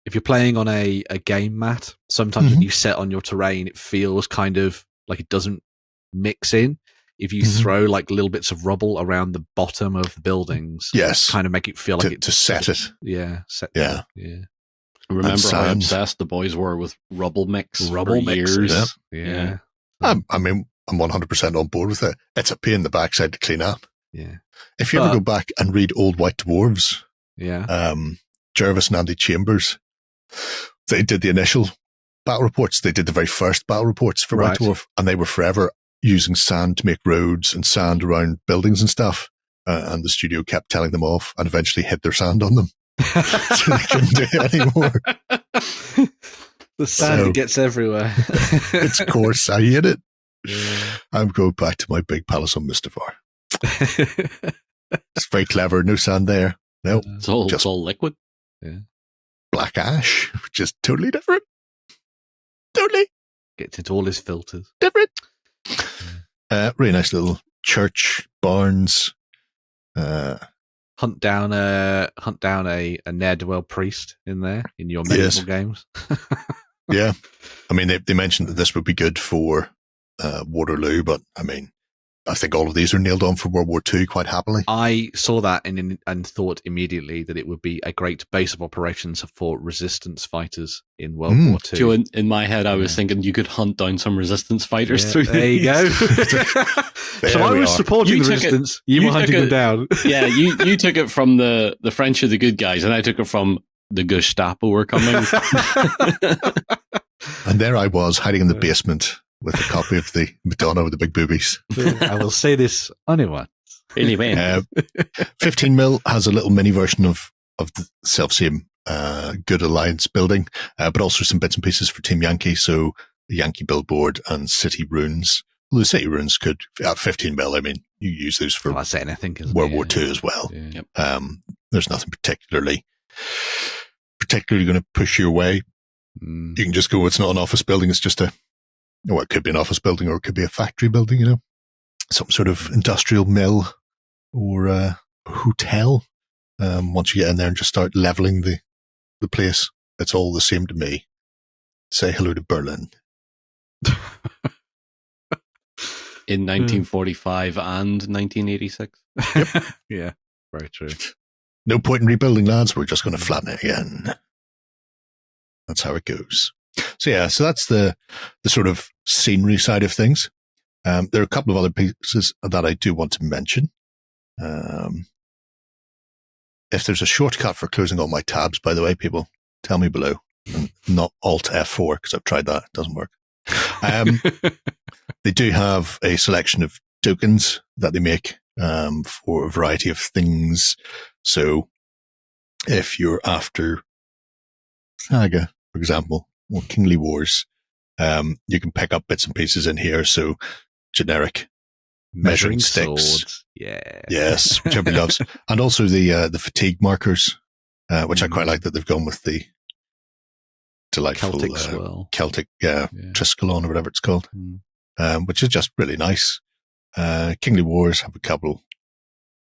if you're playing on a game mat. Sometimes when you set on your terrain, it feels kind of like it doesn't mix in. If you throw like little bits of rubble around the bottom of the buildings, kind of make it feel like to set it. Yeah. Remember how obsessed the boys were with rubble mix for years? Yeah. I mean, I'm 100% on board with it. It's a pain in the backside to clean up. Yeah. If you ever go back and read Old White Dwarves, Jervis and Andy Chambers, they did the initial battle reports. They did the very first battle reports for White Dwarf, and they were forever using sand to make roads and sand around buildings and stuff. And the studio kept telling them off and eventually hid their sand on them. So they couldn't do it anymore. The sand gets everywhere. It's coarse. I hate it. Yeah. I'm going back to my big palace on Mustafar. It's very clever. No sand there. No. It's all liquid. Yeah. Black ash, which is totally different. Totally. Gets into all his filters. Different. Really nice little church, barns. Hunt down a ne'er-do-well priest in there in your medieval games. Yeah. I mean, they mentioned that this would be good for Waterloo, but I mean, I think all of these are nailed on for World War II quite happily. I saw that and thought immediately that it would be a great base of operations for resistance fighters in World War II. Joe, in my head, I was thinking you could hunt down some resistance fighters through there you go. So I was supporting the resistance. You were hunting them down. Yeah, you took it from the French are the good guys, and I took it from the Gestapo were coming. And there I was, hiding in the basement with a copy of the Madonna with the big boobies. I will say this only 15mm has a little mini version of the self-same Good Alliance building, but also some bits and pieces for Team Yankee, so the Yankee billboard and city runes. Well, the city runes could, at 15mm, I mean, you use those for anything, World War II as well. Yeah. There's nothing particularly going to push your way. You can just go, it's not an office building, it's just it could be an office building or it could be a factory building, you know, some sort of industrial mill or a hotel. Once you get in there and just start leveling the place, it's all the same to me. Say hello to Berlin. In 1945 and 1986. Yep. Yeah, very true. No point in rebuilding, lads. We're just going to flatten it again. That's how it goes. So that's the sort of scenery side of things. There are a couple of other pieces that I do want to mention. If there's a shortcut for closing all my tabs, by the way, people, tell me below. And not Alt F4, because I've tried that. It doesn't work. They do have a selection of tokens that they make for a variety of things. So if you're after Saga, for example, or Kingly Wars, you can pick up bits and pieces in here. So generic measuring sticks. Swords. Yeah. Yes, which everybody loves. And also the fatigue markers, which I quite like that they've gone with the delightful Celtic Triskelon or whatever it's called, which is just really nice. Kingly Wars have a couple.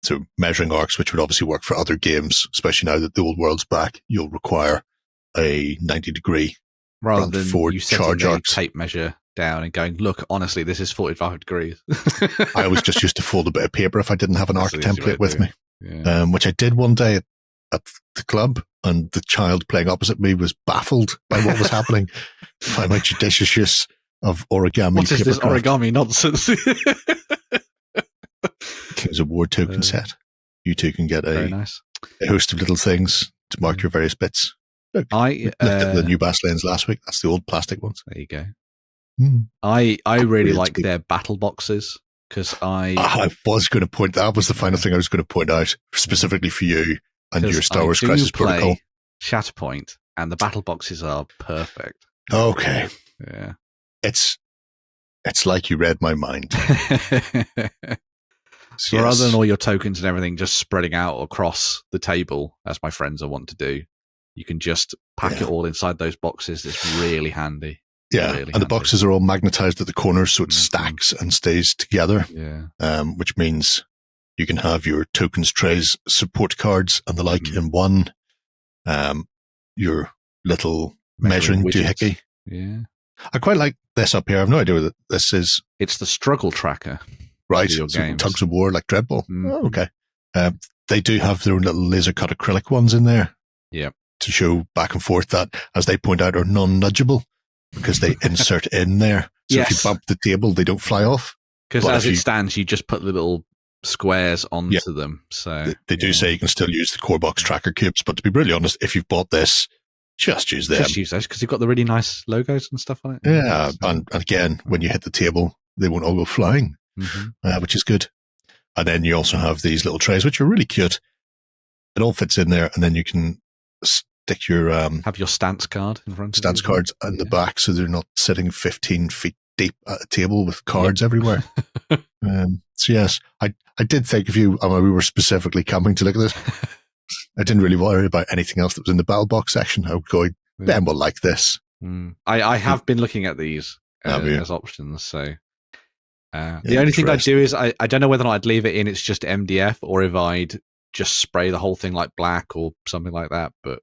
So measuring arcs, which would obviously work for other games, especially now that the old world's back, you'll require a 90-degree rather than forward you charge setting a arcs. tape measure down and going, look, honestly, this is 45 degrees. I always just used to fold a bit of paper if I didn't have an arc template with me, which I did one day at the club, and the child playing opposite me was baffled by what was happening by my judicious use of origami. What is this origami nonsense? Kings of War token set. You two can get a host of little things to mark your various bits. Look, I looked at the new Basilians last week. That's the old plastic ones. There you go. I really like their battle boxes because I was going to point. That was the final thing I was going to point out specifically for you and your Star Wars Crisis Protocol. Shatterpoint, and the battle boxes are perfect. Okay. Yeah. It's like you read my mind. So rather than all your tokens and everything just spreading out across the table, as my friends want to do, you can just pack it all inside those boxes. It's really handy. Yeah, really and the boxes are all magnetized at the corners, so it stacks and stays together. Yeah. Which means you can have your tokens trays, support cards, and the like in one. Your little measuring doohickey. Yeah. I quite like this up here. I have no idea what this is. It's the struggle tracker. Right. So tugs of war like Dreadball. Oh, okay. They do have their own little laser cut acrylic ones in there. Yeah. To show back and forth that, as they point out, are non-nudgeable because they insert in there. So if you bump the table, they don't fly off. Because as it stands, you just put the little squares onto them. So they do say you can still use the core box tracker cubes, but to be brutally honest, if you've bought this, just use them. Just use those because you've got the really nice logos and stuff on it. Yeah, and again, when you hit the table, they won't all go flying, which is good. And then you also have these little trays, which are really cute. It all fits in there, and then you can stick your have your stance card in front of stance cards in the back, so they're not sitting 15 feet deep at a table with cards everywhere. So yes, I did think of you. We were specifically coming to look at this. I didn't really worry about anything else that was in the battle box section. I would go, Ben will like this. I have been looking at these as options. So the only thing I'd do is I don't know whether or not I'd leave it in. It's just MDF, or if I'd just spray the whole thing like black or something like that. But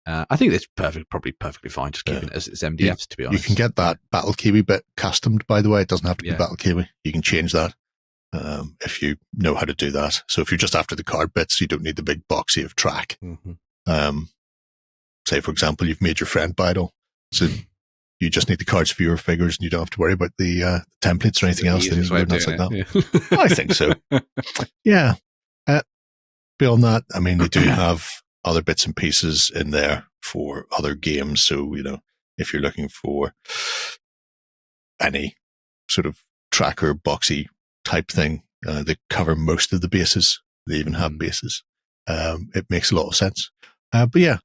I think it's probably perfectly fine just keeping it as it's MDF. To be honest, you can get that BattleKiwi bit customed. By the way, it doesn't have to be BattleKiwi. You can change that. if you know how to do that. So if you're just after the card bits, you don't need the big boxy of track. Say, for example, you've made your friend battle, so you just need the cards for your figures, and you don't have to worry about the templates or anything else. Things like that. Yeah. I think so. Yeah. Beyond that, I mean, they do have other bits and pieces in there for other games. So, if you're looking for any sort of tracker, boxy type thing, they cover most of the bases. They even have bases. It makes a lot of sense. But yeah,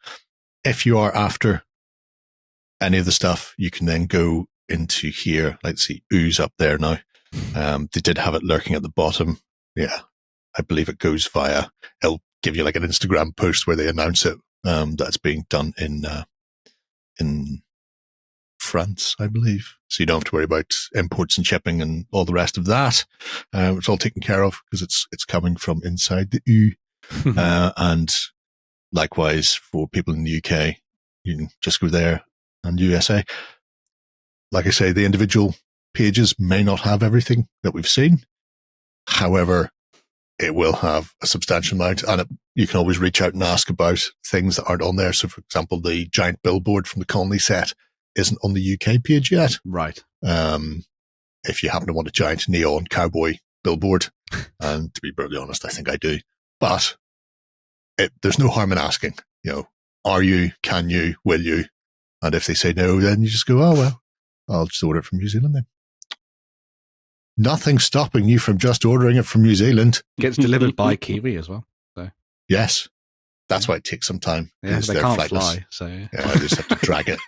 if you are after any of the stuff, you can then go into here. Let's see, Ooze up there now. They did have it lurking at the bottom. Yeah, I believe it goes via, it'll give you like an Instagram post where they announce it. That's being done in France, I believe. So you don't have to worry about imports and shipping and all the rest of that. It's all taken care of because it's coming from inside the EU. And likewise for people in the UK, you can just go there, and USA. Like I say, the individual pages may not have everything that we've seen. However, it will have a substantial amount, and you can always reach out and ask about things that aren't on there. So, for example, the giant billboard from the Conley set isn't on the UK page yet. Right. If you happen to want a giant neon cowboy billboard, and to be brutally honest, I think I do. But there's no harm in asking, are you, can you, will you? And if they say no, then you just go, oh, well, I'll just order it from New Zealand then. Nothing stopping you from just ordering it from New Zealand. Gets delivered by Kiwi as well. So. Yes. That's why it takes some time. Yeah, they can't fly. So. Yeah, I just have to drag it.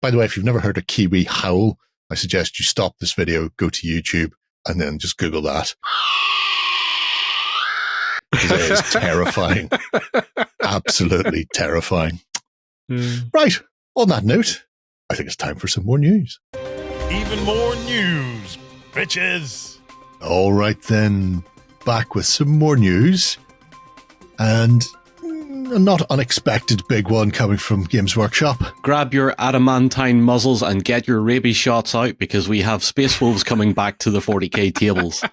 By the way, if you've never heard a Kiwi howl, I suggest you stop this video, go to YouTube, and then just Google that. Because it is terrifying. Absolutely terrifying. Right. On that note, I think it's time for some more news. Even more news, bitches. All right, then. Back with some more news. And a not unexpected big one coming from Games Workshop. Grab your adamantine muzzles and get your rabies shots out, because we have Space Wolves coming back to the 40k tables.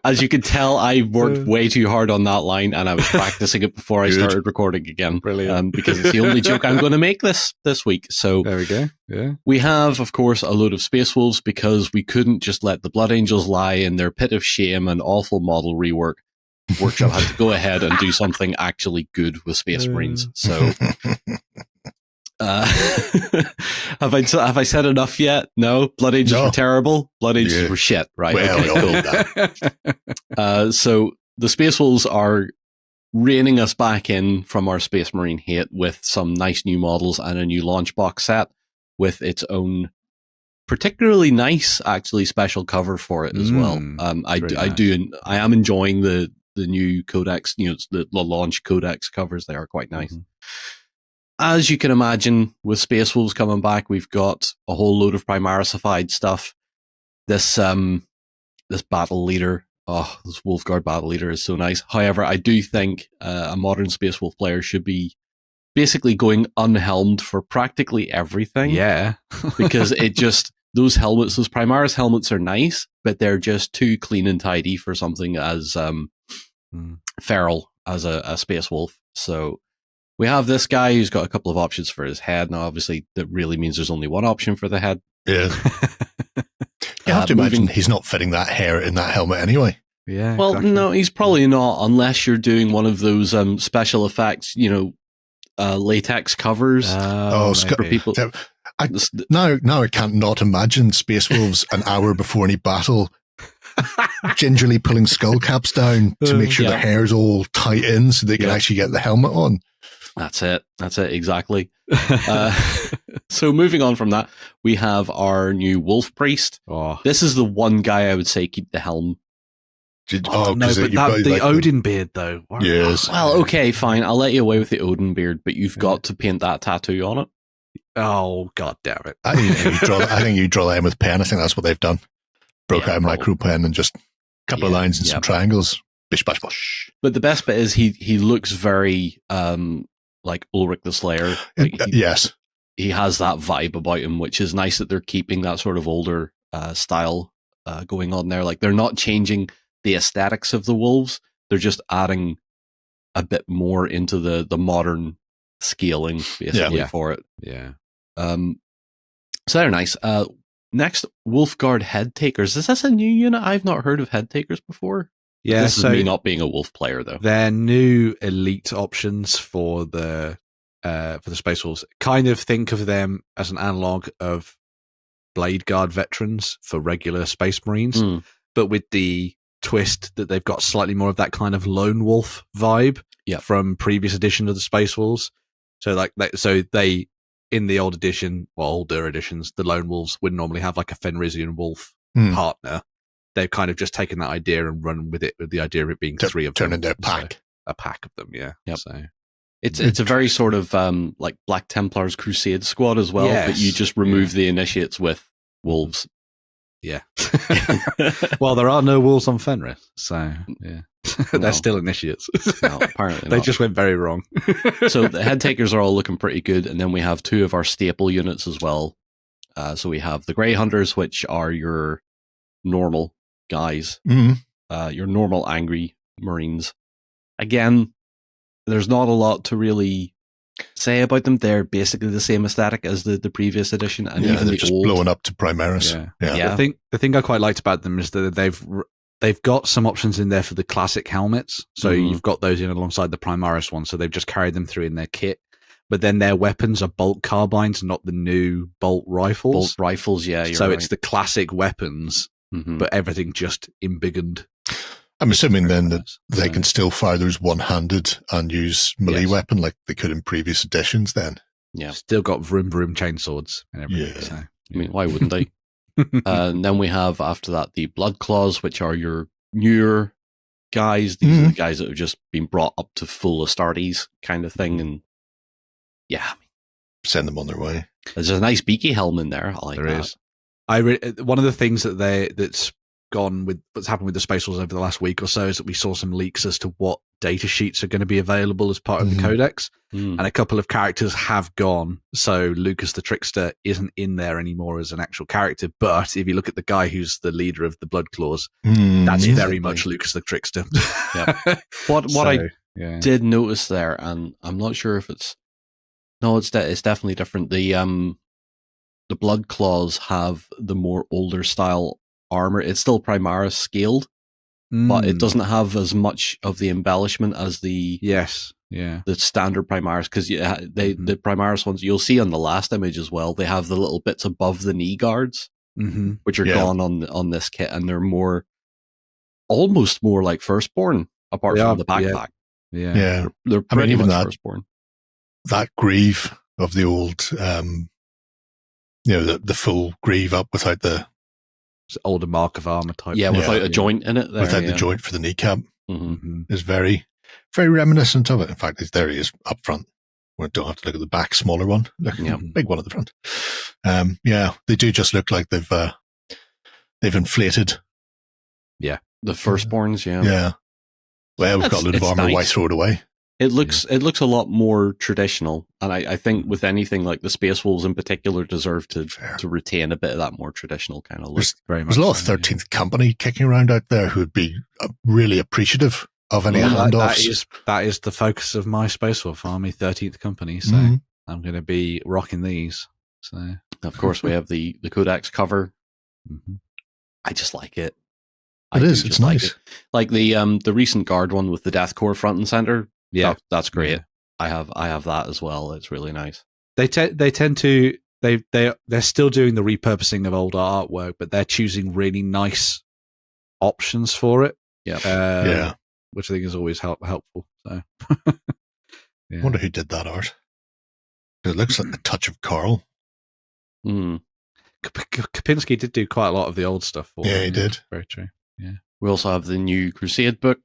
As you can tell, I worked way too hard on that line, and I was practicing it before I started recording again. Brilliant. Because it's the only joke I'm going to make this week. So there we go. Yeah. We have, of course, a load of Space Wolves, because we couldn't just let the Blood Angels lie in their pit of shame and awful model rework. Workshop had to go ahead and do something actually good with Space Marines. So have I said enough yet? No? Blood Angels were terrible? Blood Angels were shit, right? Well, okay, cool. So the Space Wolves are reining us back in from our Space Marine hate with some nice new models and a new launch box set with its own particularly nice, actually, special cover for it as well. I am enjoying the new codex, the launch codex covers. They are quite nice. As you can imagine, with Space Wolves coming back, we've got a whole load of Primarisified stuff. This battle leader, this Wolfguard battle leader is so nice. However, I do think a modern Space Wolf player should be basically going unhelmed for practically everything. Yeah. Because those helmets, those Primaris helmets are nice, but they're just too clean and tidy for something as feral as a Space Wolf. So we have this guy who's got a couple of options for his head. Now, obviously, that really means there's only one option for the head. Yeah. You have to imagine he's not fitting that hair in that helmet anyway. Yeah. Well, exactly. No, he's probably not, unless you're doing one of those special effects, latex covers. For people. Now I can't not imagine Space Wolves an hour before any battle gingerly pulling skull caps down to make sure the hair's all tight in so they can actually get the helmet on. That's it, exactly. So moving on from that, we have our new Wolf Priest. This is the one guy I would say keep the helm. The Odin beard, though. Wow. Yes. Well, okay, fine. I'll let you away with the Odin beard, but you've got to paint that tattoo on it. Oh, god damn it. I think you draw that in with pen. I think that's what they've done. Broke out a micro pen and just a couple of lines and some triangles. Bish, bash, bosh. But the best bit is he looks very like Ulrich the Slayer. Yes. he has that vibe about him, which is nice that they're keeping that sort of older style going on there. Like, they're not changing the aesthetics of the wolves; they're just adding a bit more into the modern scaling, basically, for it. Yeah. So they're nice. Next, Wolfguard Head Takers. Is this a new unit? I've not heard of Head Takers before. Yeah, this is me not being a wolf player, though. They're new elite options for the Space Wolves. Kind of think of them as an analog of Blade Guard veterans for regular Space Marines, but with the twist that they've got slightly more of that kind of lone wolf vibe from previous editions of the Space Wolves. So they in the older editions, the lone wolves would normally have like a Fenrisian wolf partner. They've kind of just taken that idea and run with it, with the idea of it being three of them. Turn into a pack. So, a pack of them, yeah. Yep. So it's a very sort of like Black Templars Crusade squad as well, but you just remove the initiates with wolves. Yeah. Well, there are no wolves on Fenris, so yeah. They're still initiates. No, apparently they not. just went very wrong. So the head takers are all looking pretty good, and then we have two of our staple units as well. So we have the Grey Hunters, which are your normal guys, your normal angry Marines. Again, there's not a lot to really say about them. They're basically the same aesthetic as the previous edition, and even they're just blowing up to Primaris. Yeah. The thing I quite liked about them is that they've got some options in there for the classic helmets. So you've got those in alongside the Primaris one. So they've just carried them through in their kit. But then their weapons are bolt carbines, not the new bolt rifles. Bolt rifles, yeah. So it's the classic weapons, but everything just embiggened. I'm assuming then that they can still fire those one-handed and use melee weapon like they could in previous editions then. Yeah. Still got vroom vroom chainswords and everything. Yeah. So, I mean, why wouldn't they? And then we have, after that, the Blood Claws, which are your newer guys. These are the guys that have just been brought up to full Astartes kind of thing. And yeah. Send them on their way. There's a nice beaky helm in there. I like there that. is. One of the things that's gone with what's happened with the Space Wolves over the last week or so is that we saw some leaks as to what data sheets are going to be available as part of the codex, and a couple of characters have gone. So Lucas the Trickster isn't in there anymore as an actual character, but if you look at the guy who's the leader of the Blood Claws, that's very much Lucas the Trickster. What I did notice there, and I'm not sure if it's definitely different. The Blood Claws have the more older style armor. It's still Primaris scaled, but it doesn't have as much of the embellishment as the standard Primaris, because the Primaris ones you'll see on the last image as well. They have the little bits above the knee guards, which are gone on this kit, and they're almost more like Firstborn, apart from the backpack. They're pretty much Firstborn. That greave of the old, the full greave up without the older mark of armor type. Yeah, without a joint in it. There, without the joint for the kneecap. Is very, very reminiscent of it. In fact, there he is up front. We don't have to look at the back, smaller one. Look, big one at the front. They do just look like they've inflated. Yeah, the Firstborns. Yeah. Well, we've got a lot of armor. Nice. Why throw it away? It looks a lot more traditional, and I think with anything like the Space Wolves in particular deserve to retain a bit of that more traditional kind of look. There's a lot of 13th Company kicking around out there who would be really appreciative of any handoffs. That is the focus of my Space Wolf army, 13th Company. So I'm going to be rocking these. So of course we have the Codex cover. I just like it. It's nice. Like the recent Guard one with the Death Corps front and center. Yeah, that's great. I have that as well. It's really nice. They're still doing the repurposing of older artwork, but they're choosing really nice options for it. Which I think is always helpful. So, I wonder who did that art. It looks like the touch of Carl. Kapinski did do quite a lot of the old stuff for them. He did. Very true. Yeah. We also have the new Crusade book.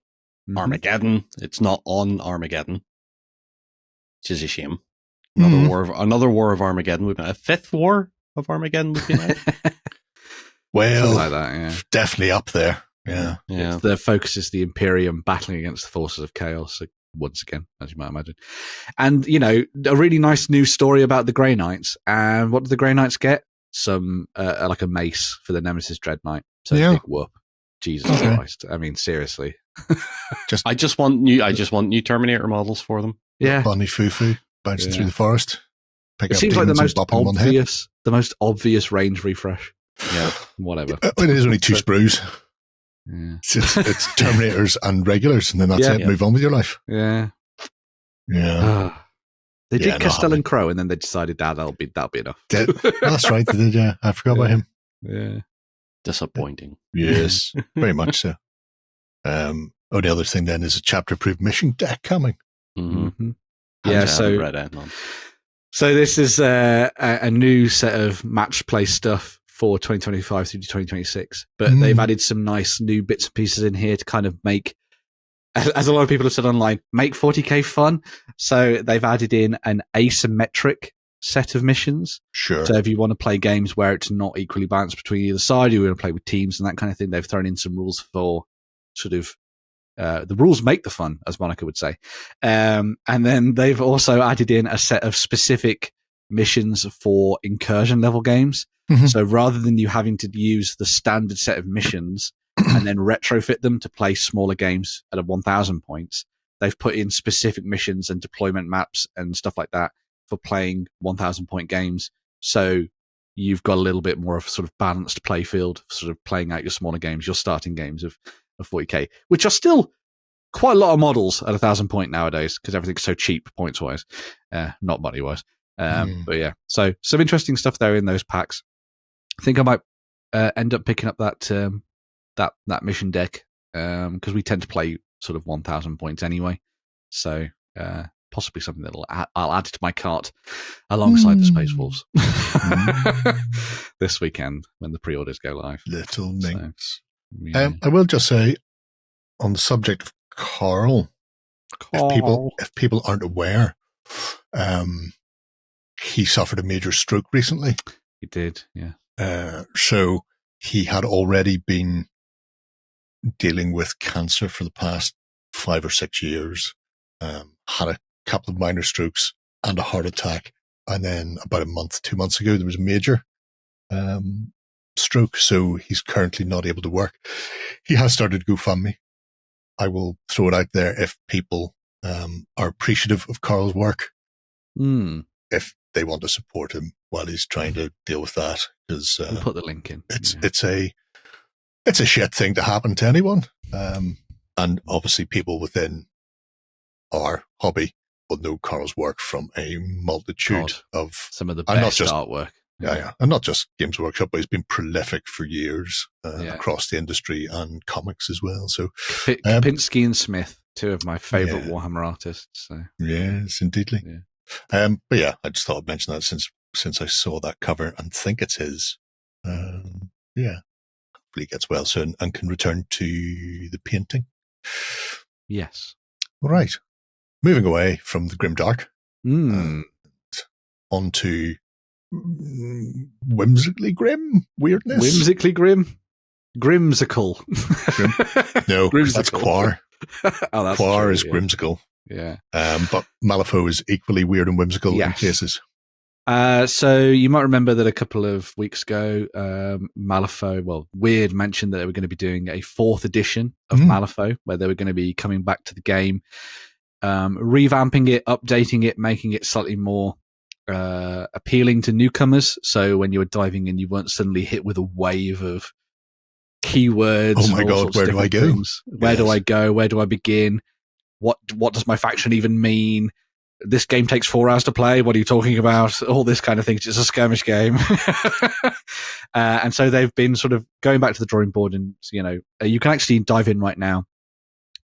Armageddon. It's not on Armageddon, which is a shame. Another war of Armageddon. We've got a fifth war of Armageddon. Well, like that, definitely up there. Yeah. The focus is the Imperium battling against the forces of chaos once again, as you might imagine. And, a really nice new story about the Grey Knights. And what do the Grey Knights get? Some, like a mace for the Nemesis Dread Knight. So big whoop. Jesus Christ. I mean, seriously. I just want new Terminator models for them. Yeah. Bunny Fufu bouncing through the forest. It seems like the most obvious range refresh. Yeah, whatever. It is only 2 sprues. Yeah. It's Terminators and regulars, and then that's it. Move on with your life. Yeah. Yeah. They did Castell and Crow, and then they decided that'll be enough. That's right. They did, yeah. I forgot about him. Yeah. Disappointing. Yes, very much so. The other thing then is a chapter-approved mission deck coming. Mm-hmm. Yeah, so this is a new set of match play stuff for 2025 through to 2026, but they've added some nice new bits and pieces in here to kind of make, as a lot of people have said online, make 40k fun. So they've added in an asymmetric set of missions. Sure. So if you want to play games where it's not equally balanced between either side, you want to play with teams and that kind of thing, they've thrown in some rules for sort of the rules make the fun, as Monica would say. And then they've also added in a set of specific missions for incursion level games. Mm-hmm. So rather than you having to use the standard set of missions and then retrofit them to play smaller games at 1,000 points, they've put in specific missions and deployment maps and stuff like that for playing 1,000 point games. So you've got a little bit more of a sort of balanced play field, sort of playing out your smaller games, your starting games of 40k, which are still quite a lot of models at 1,000 point nowadays because everything's so cheap points wise, not money wise. But yeah, so some interesting stuff there in those packs. I think I might end up picking up that mission deck because we tend to play sort of 1,000 points anyway. So possibly something that I'll add to my cart alongside the Space Wolves this weekend when the pre-orders go live. Little minx. Yeah. I will just say, on the subject of Carl, if people aren't aware, he suffered a major stroke recently. He did, yeah. So he had already been dealing with cancer for the past 5 or 6 years, had a couple of minor strokes and a heart attack. And then about 2 months ago, there was a major stroke. So he's currently not able to work. He has started GoFundMe. I will throw it out there if people are appreciative of Carl's work, if they want to support him while he's trying to deal with that. Because we'll put the link in. It's a shit thing to happen to anyone. And obviously people within our hobby will know Carl's work from a multitude of some of the best artwork. Yeah. And not just Games Workshop, but he's been prolific for years across the industry and comics as well. So Kapinski and Smith, 2 of my favorite Warhammer artists. So. Yes, indeedly. Yeah. But yeah, I just thought I'd mention that since I saw that cover and think it's his. Hopefully he gets well soon and can return to the painting. Yes. All right. Moving away from the Grimdark. On to whimsically grim weirdness. Whimsically grim? Grimsicle. No, that's Quar. That's Quar true, is Grimsicle. Yeah. But Malifaux is equally weird and whimsical in cases. So you might remember that a couple of weeks ago, Malifaux, Wyrd mentioned that they were going to be doing a 4th edition of Malifaux, where they were going to be coming back to the game, revamping it, updating it, making it slightly more appealing to newcomers. So when you were diving in, you weren't suddenly hit with a wave of keywords. Oh my God, where do I go? Where do I go? Where do I begin? What does my faction even mean? This game takes 4 hours to play. What are you talking about? All this kind of thing. It's a skirmish game. And so they've been sort of going back to the drawing board, and, you can actually dive in right now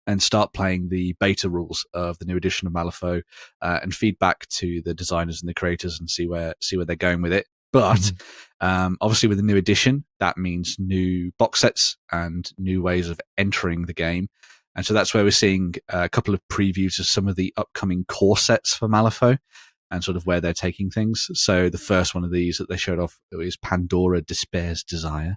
and start playing the beta rules of the new edition of Malifaux, and feed back to the designers and the creators and see where they're going with it. But obviously with the new edition, that means new box sets and new ways of entering the game. And so that's where we're seeing a couple of previews of some of the upcoming core sets for Malifaux and sort of where they're taking things. So the first one of these that they showed off is Pandora Despair's Desire.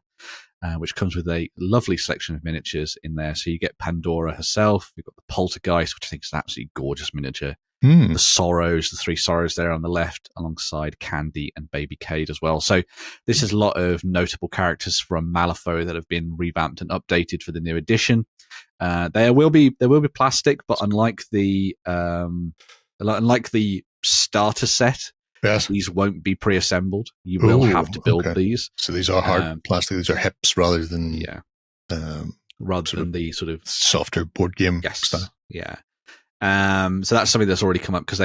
which comes with a lovely selection of miniatures in there. So you get Pandora herself, you've got the Poltergeist, which I think is an absolutely gorgeous miniature. The Sorrows, the 3 Sorrows there on the left, alongside Candy and Baby Cade as well. So this is a lot of notable characters from Malifaux that have been revamped and updated for the new edition. There will be plastic, but unlike the starter set, yes, these won't be pre-assembled. You will have to build these. So these are hard plastic. These are hips rather than the sort of softer board game style. Yeah. So that's something that's already come up because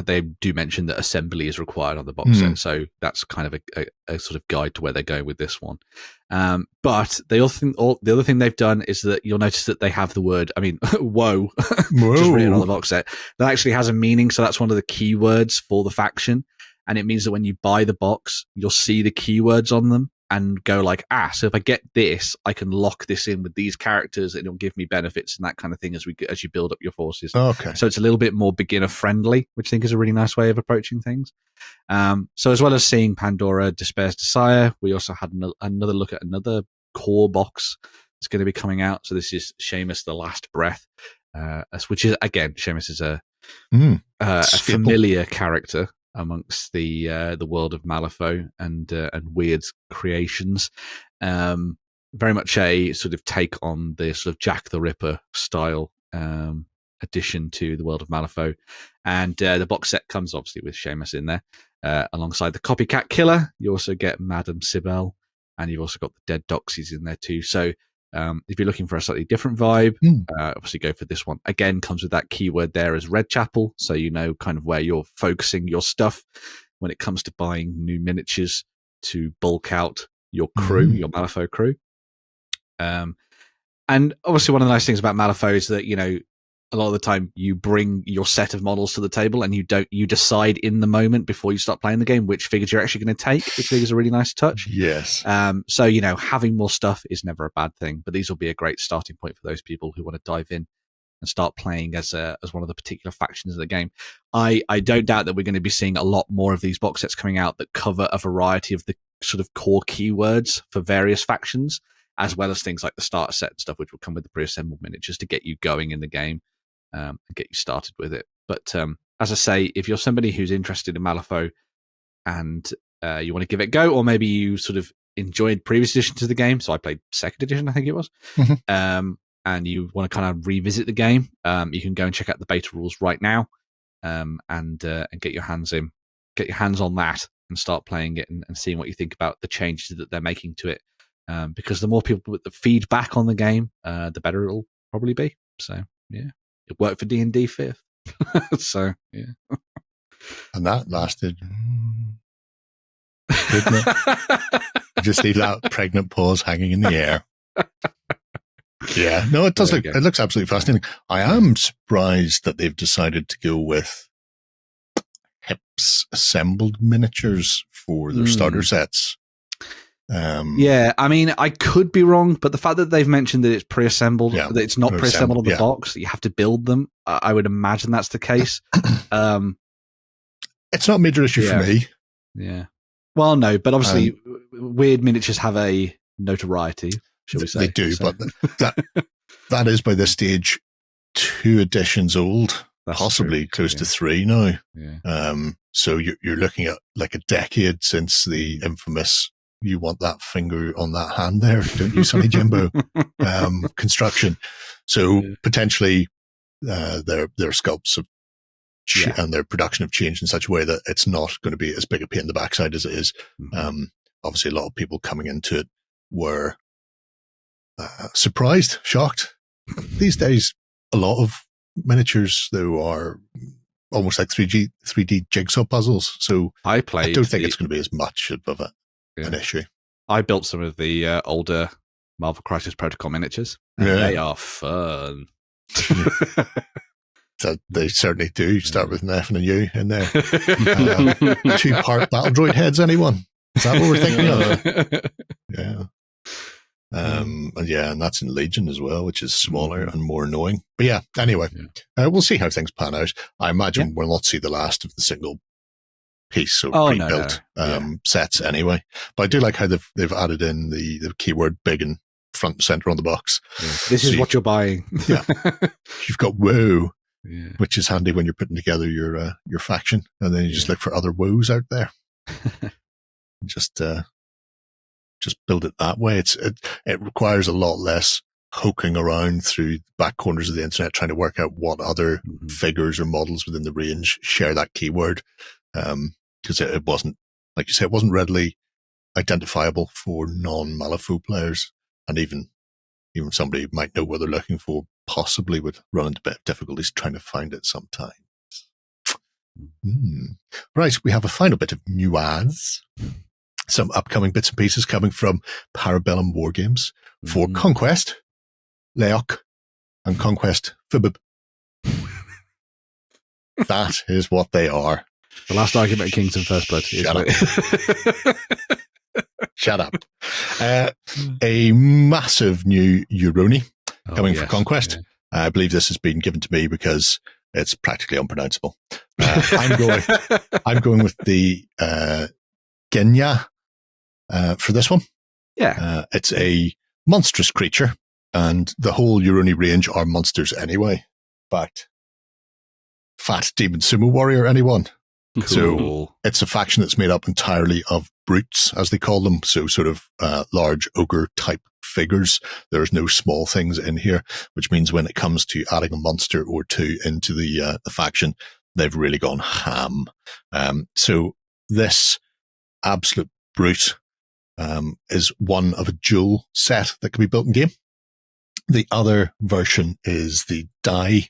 they do mention that assembly is required on the box set. So that's kind of a sort of guide to where they're going with this one. But the other thing they've done is that you'll notice that they have the word, whoa, just written on the box set. That actually has a meaning. So that's one of the keywords for the faction. And it means that when you buy the box, you'll see the keywords on them and go like, so if I get this, I can lock this in with these characters and it'll give me benefits and that kind of thing as you build up your forces. Okay. So it's a little bit more beginner friendly, which I think is a really nice way of approaching things. So as well as seeing Pandora Despair's Desire, we also had another look at another core box that's going to be coming out. So this is Seamus the Last Breath, which is, again, Seamus is a familiar character amongst the world of Malifaux and Wyrd's creations. Very much a sort of take on the sort of Jack the Ripper style addition to the world of Malifaux. And the box set comes obviously with Seamus in there. Alongside the Copycat Killer, you also get Madame Sibel, and you've also got the Dead Doxies in there too. So if you're looking for a slightly different vibe, obviously go for this one. Again, comes with that keyword there as Red Chapel, so you know kind of where you're focusing your stuff when it comes to buying new miniatures to bulk out your crew, your Malifaux crew. And obviously one of the nice things about Malifaux is that, a lot of the time you bring your set of models to the table and you decide in the moment before you start playing the game which figures you're actually going to take, which I think is a really nice touch. Yes. So, having more stuff is never a bad thing, but these will be a great starting point for those people who want to dive in and start playing as one of the particular factions of the game. I don't doubt that we're going to be seeing a lot more of these box sets coming out that cover a variety of the sort of core keywords for various factions, as well as things like the starter set and stuff, which will come with the pre-assembled miniatures to get you going in the game. And get you started with it. But as I say, if you're somebody who's interested in Malifaux and you want to give it a go, or maybe you sort of enjoyed previous editions of the game, so I played 2nd edition, I think it was, and you want to kind of revisit the game, you can go and check out the beta rules right now and get your hands on that and start playing it and seeing what you think about the changes that they're making to it. Because the more people with the feedback on the game, the better it'll probably be. So, yeah. It worked for D&D 5th. So, yeah. And that lasted, didn't it? Just leave that pregnant pause hanging in the air. Yeah. No, it does it looks absolutely fascinating. I am surprised that they've decided to go with hips assembled miniatures for their starter sets. I could be wrong, but the fact that they've mentioned that it's pre-assembled, that it's not pre-assembled on the box, that you have to build them, I would imagine that's the case. It's not a major issue for me. Yeah. Well, no, but obviously Wyrd miniatures have a notoriety, shall we say. They do, but that is by this stage 2 editions old, that's possibly true. Close to 3 now. Yeah. So you're looking at like a decade since the infamous "you want that finger on that hand there, don't you, Sonny Jimbo?" construction. So potentially their sculpts have and their production have changed in such a way that it's not going to be as big a pain in the backside as it is. Obviously, a lot of people coming into it were surprised, shocked. These days, a lot of miniatures, though, are almost like 3D jigsaw puzzles. So I don't think it's going to be as much of an issue. I built some of the older Marvel Crisis Protocol miniatures. And they are fun. So they certainly do. Start with an F and a U in there. 2-part battle droid heads, anyone? Is that what we're thinking of? Yeah. And that's in Legion as well, which is smaller and more annoying. But yeah, anyway, we'll see how things pan out. I imagine we'll not see the last of the single piece, so Oh, pre-built sets anyway. But I do like how they've added in the keyword big and front and center on the box. Yeah. This is what you're buying. Yeah. You've got whoa, Yeah. which is handy when you're putting together your faction, and then you just look for other woes out there. just build it that way. It requires a lot less poking around through back corners of the internet trying to work out what other figures or models within the range share that keyword, because it wasn't, like you said, it wasn't readily identifiable for non-Malifaux players, and even somebody who might know what they're looking for possibly would run into a bit of difficulties trying to find it sometimes. Right, we have a final bit of news. Some upcoming bits and pieces coming from Parabellum Wargames for Conquest, Leok, and Conquest Fibib. That is what they are. The last argument of Kings and First Blood. Shut up. A massive new Yoroni coming for Conquest. I believe this has been given to me because it's practically unpronounceable. I'm going with the Genya for this one. Yeah. It's a monstrous creature, and the whole Yoroni range are monsters anyway. In fact, fat demon sumo warrior, anyone? Cool. So it's a faction that's made up entirely of brutes, as they call them. So sort of large ogre type figures. There's no small things in here, which means when it comes to adding a monster or two into the faction, they've really gone ham. So this absolute brute is one of a dual set that can be built in game. The other version is the Die,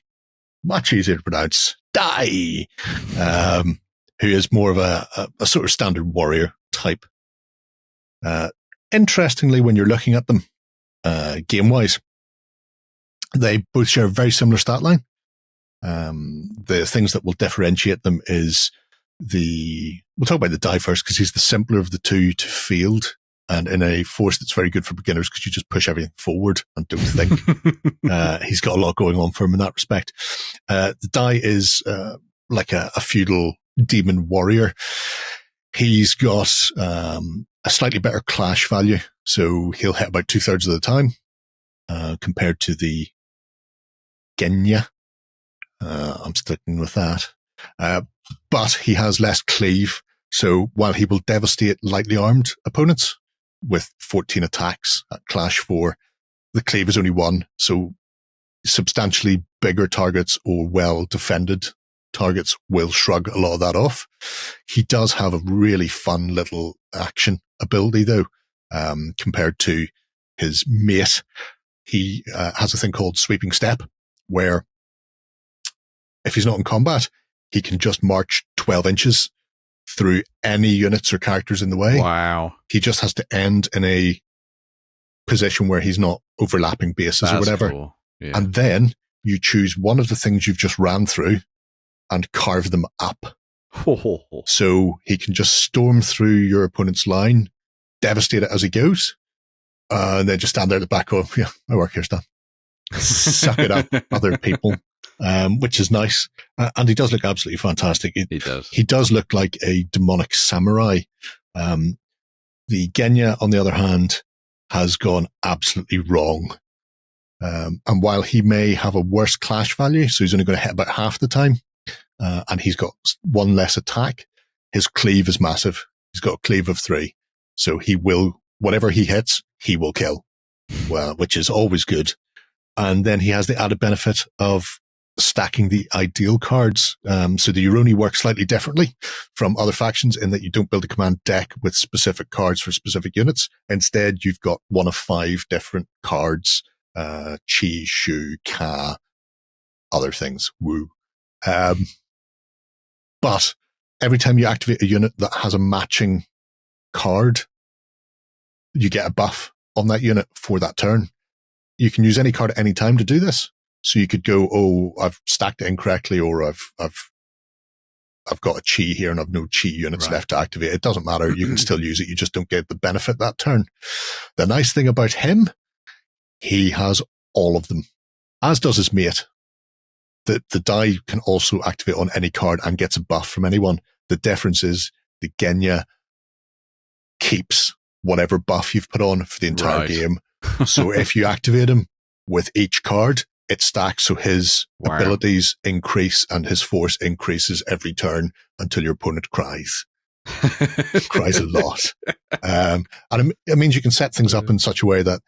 much easier to pronounce, Die, who is more of a sort of standard warrior type. Interestingly, when you're looking at them game-wise, they both share a very similar stat line. The things that will differentiate them is we'll talk about the Die first because he's the simpler of the two to field, and in a force that's very good for beginners because you just push everything forward and don't think. He's got a lot going on for him in that respect. The Die is like a feudal demon warrior. He's got a slightly better clash value, so he'll hit about 2/3 of the time compared to the Genya. I'm sticking with that. But he has less cleave, so while he will devastate lightly armed opponents with 14 attacks at Clash 4, the cleave is only 1, so substantially bigger targets or well-defended targets will shrug a lot of that off. He does have a really fun little action ability, though, compared to his mate. He has a thing called Sweeping Step, where if he's not in combat, he can just march 12 inches through any units or characters in the way. Wow. He just has to end in a position where he's not overlapping bases or whatever. Cool. Yeah. And then you choose one of the things you've just ran through and carve them up. So he can just storm through your opponent's line, devastate it as he goes, and then just stand there at the back going, yeah, my work here's done. Suck it up, other people. Which is nice. And he does look absolutely fantastic. He does. He does look like a demonic samurai. The Genya, on the other hand, has gone absolutely wrong. And while he may have a worse clash value, so he's only going to hit about half the time, and he's got 1 less attack, his cleave is massive. He's got a cleave of 3. So he will, whatever he hits, he will kill, well, which is always good. And then he has the added benefit of stacking the ideal cards. So the Yoroni works slightly differently from other factions in that you don't build a command deck with specific cards for specific units. Instead, you've got 1 of 5 different cards, Chi, Shu, Ka, other things, Wu. But every time you activate a unit that has a matching card, you get a buff on that unit for that turn. You can use any card at any time to do this. So you could go, oh, I've stacked it incorrectly, or I've got a Chi here and I've no Chi units left to activate. It doesn't matter. You can still use it. You just don't get the benefit that turn. The nice thing about him, he has all of them, as does his mate. The Die can also activate on any card and gets a buff from anyone. The difference is the Genya keeps whatever buff you've put on for the entire game. So if you activate him with each card, it stacks, so his abilities increase and his force increases every turn until your opponent cries. Cries a lot. And it means you can set things up in such a way that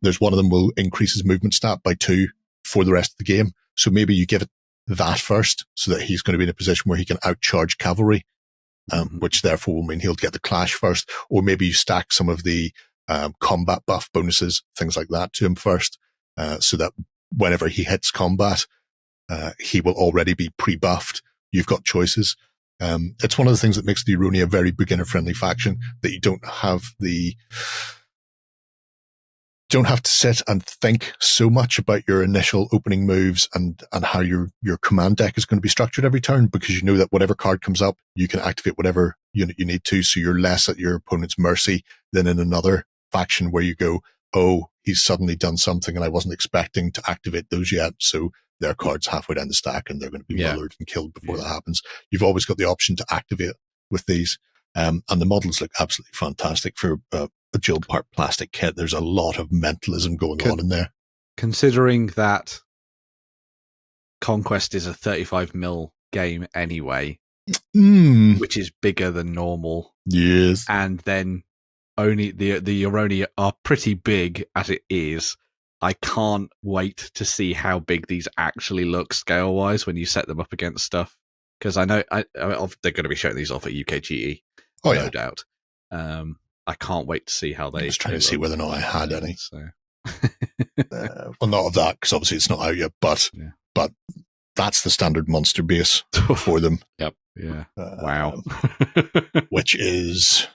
there's one of them will increase his movement stat by 2 for the rest of the game. So maybe you give it that first so that he's going to be in a position where he can outcharge cavalry, which therefore will mean he'll get the clash first. Or maybe you stack some of the combat buff bonuses, things like that, to him first, so that whenever he hits combat, he will already be pre-buffed. You've got choices. It's one of the things that makes the Yoroni a very beginner-friendly faction, that you don't have to sit and think so much about your initial opening moves and how your command deck is going to be structured every turn, because you know that whatever card comes up, you can activate whatever unit you need to, so you're less at your opponent's mercy than in another faction where you go, oh, he's suddenly done something and I wasn't expecting to activate those yet, so their card's halfway down the stack and they're going to be murdered and killed before that happens. You've always got the option to activate with these. And the models look absolutely fantastic for a Jill Park plastic kit. There's a lot of mentalism going on in there. Considering that Conquest is a 35mm game anyway, which is bigger than normal. Yes. And then only the Yoroni are pretty big as it is. I can't wait to see how big these actually look scale-wise when you set them up against stuff. Because I know they're going to be showing these off at UKGE, no doubt. I can't wait to see how they... I was trying to see whether or not I had any. So. Well, not of that, because obviously it's not out yet, but that's the standard monster base for them. Yep. Yeah. Wow. Which is...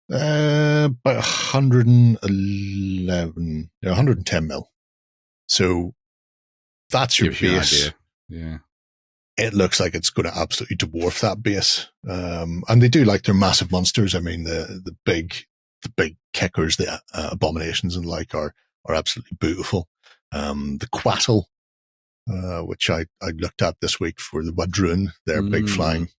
about 110 mil. So that's your base. Yeah. It looks like it's going to absolutely dwarf that base. And they do like their massive monsters. I mean, the big kickers, the abominations and the like are absolutely beautiful. The Quattle, which I looked at this week for the Wadrun, their big flying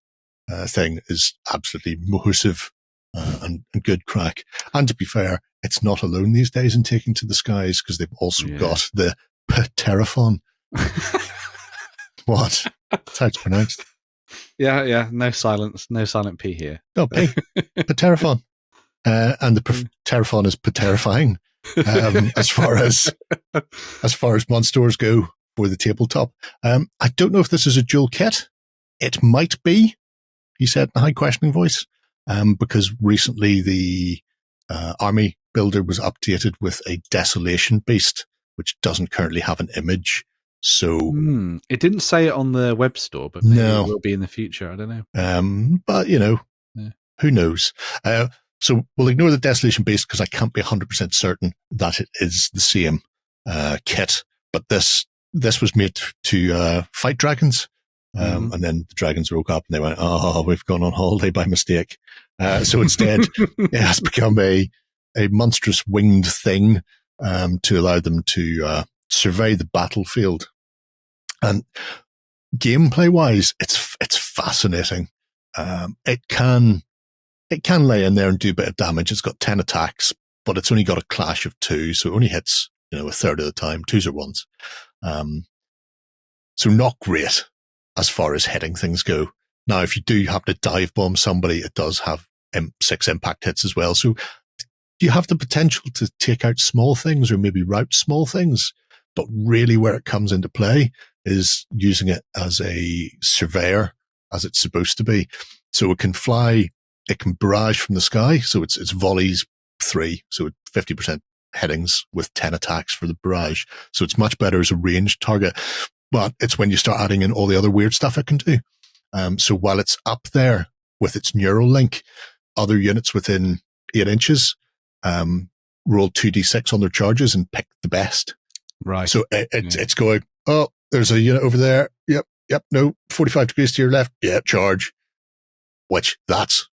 thing, is absolutely massive. And good crack. And to be fair, it's not alone these days in taking to the skies, because they've also got the Pteraphon. What? That's how it's pronounced. Yeah. No silent P here. No, P. Pteraphon. And the Pteraphon is terrifying as far as monsters go for the tabletop. I don't know if this is a dual kit. It might be, he said in a high questioning voice. Because recently the army builder was updated with a desolation beast, which doesn't currently have an image. So it didn't say it on the web store, but maybe it will be in the future. I don't know. But who knows? So we'll ignore the desolation beast because I can't be 100% certain that it is the same kit. But this was made to fight dragons. And then the dragons woke up and they went, oh, we've gone on holiday by mistake. So instead, it has become a monstrous winged thing to allow them to survey the battlefield. And gameplay-wise, it's fascinating. It can lay in there and do a bit of damage. It's got 10 attacks, but it's only got a clash of 2, so it only hits a third of the time, 2s or 1s. So not great as far as hitting things go. Now, if you do happen to dive bomb somebody, it does have 6 impact hits as well. So you have the potential to take out small things or maybe rout small things. But really where it comes into play is using it as a surveyor, as it's supposed to be. So it can fly, it can barrage from the sky. So it's volleys 3, so 50% headings with 10 attacks for the barrage. So it's much better as a ranged target. But it's when you start adding in all the other weird stuff it can do. So while it's up there with its neural link, other units within 8 inches roll 2d6 on their charges and pick the best. Right. So it's going, oh, there's a unit over there. Yep. No, 45 degrees to your left. Yeah, charge. Which that's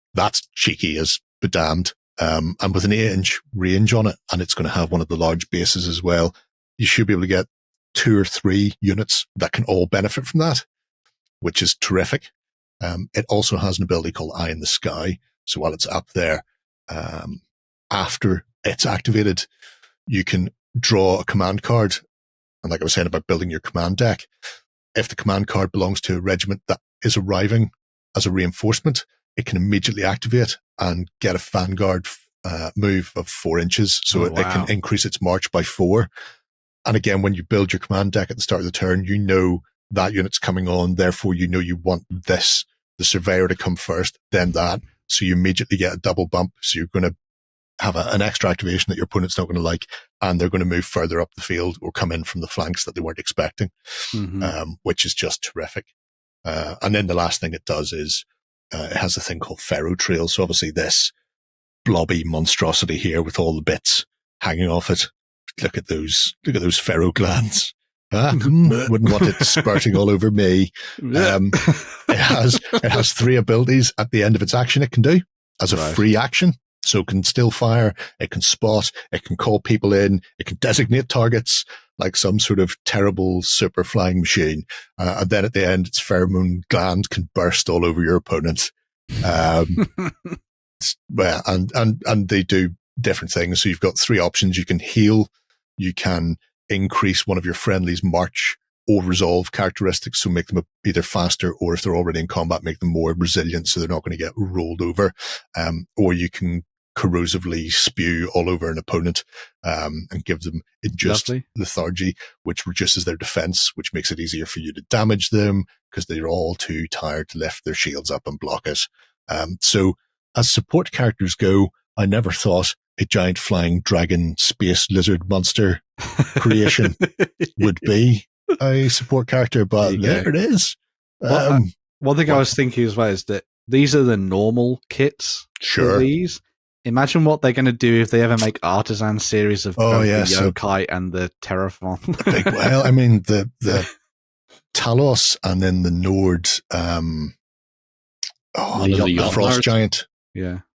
cheeky as be damned. And with an 8-inch range on it, and it's going to have one of the large bases as well, you should be able to get 2 or 3 units that can all benefit from that. which is terrific. It also has an ability called Eye in the Sky. So while it's up there, after it's activated, you can draw a command card. And like I was saying about building your command deck, if the command card belongs to a regiment that is arriving as a reinforcement, it can immediately activate and get a vanguard move of 4 inches. So it can increase its march by 4. And again, when you build your command deck at the start of the turn, you know that unit's coming on. Therefore, you know you want the surveyor to come first, then that. So you immediately get a double bump. So you're going to have an extra activation that your opponent's not going to like, and they're going to move further up the field or come in from the flanks that they weren't expecting, which is just terrific. And then the last thing it does is it has a thing called Pharaoh Trail. So obviously this blobby monstrosity here with all the bits hanging off it. Look at those Pharaoh glands. Wouldn't want it spurting all over me. It has 3 abilities at the end of its action it can do as a free action. So it can still fire, it can spot, it can call people in, it can designate targets like some sort of terrible super flying machine. And then at the end, its pheromone gland can burst all over your opponent. And they do different things. So you've got 3 options. You can heal, you can increase one of your friendly's march or resolve characteristics, so make them either faster, or if they're already in combat, make them more resilient so they're not going to get rolled over. Or you can corrosively spew all over an opponent and give them induced lethargy, which reduces their defense, which makes it easier for you to damage them because they're all too tired to lift their shields up and block it. So as support characters go, I never thought a giant flying dragon space lizard monster creation would be a support character, but there it is. One thing I was thinking as well is that these are the normal kits for these. Imagine what they're going to do if they ever make artisan series of the yokai and the Terraform. Well, I mean, the Talos and then the Nord, the Frost Giant,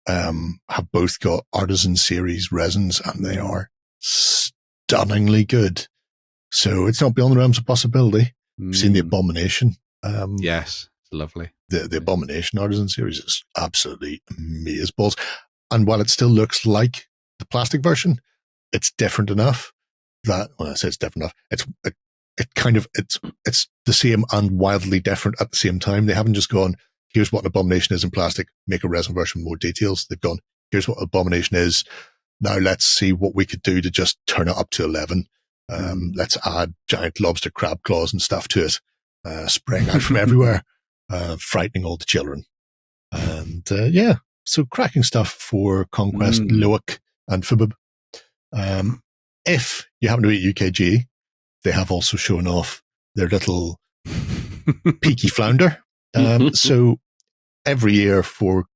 have both got artisan series resins, and they are stunningly good. So it's not beyond the realms of possibility. I've seen the Abomination. Yes, it's lovely. The Abomination artisan series is absolutely amazeballs. And while it still looks like the plastic version, it's different enough that, when I say it's different enough, it's the same and wildly different at the same time. They haven't just gone, here's what an Abomination is in plastic, make a resin version with more details. They've gone, here's what Abomination is. Now let's see what we could do to just turn it up to 11. Let's add giant lobster crab claws and stuff to it, spraying out from everywhere, frightening all the children. And so cracking stuff for Conquest, Loic, and Fubib. If you happen to be at UKGE, they have also shown off their little Peaky Flounder. So every year for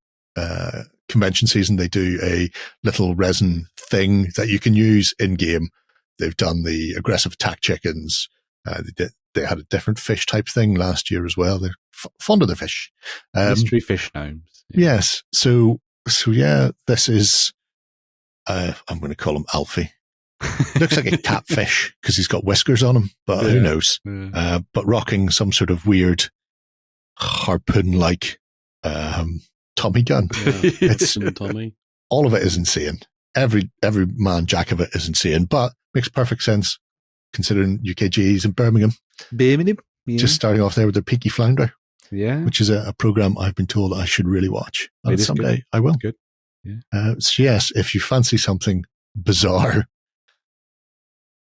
convention season, they do a little resin thing that you can use in-game. They've done the aggressive attack chickens. They had a different fish type thing last year as well. They're fond of their fish. Mystery fish gnomes. Yeah. Yes. So this is, I'm going to call him Alfie. Looks like a catfish because he's got whiskers on him, but who knows? Yeah. But rocking some sort of weird harpoon-like Tommy gun. Yeah. It's Tommy. All of it is insane. Every man jack of it is insane, but makes perfect sense considering UKGE's in Birmingham. Just starting off there with their Peaky Flounder. Yeah. Which is a program I've been told I should really watch. And someday good. I will. Good. Yeah. So yes, if you fancy something bizarre,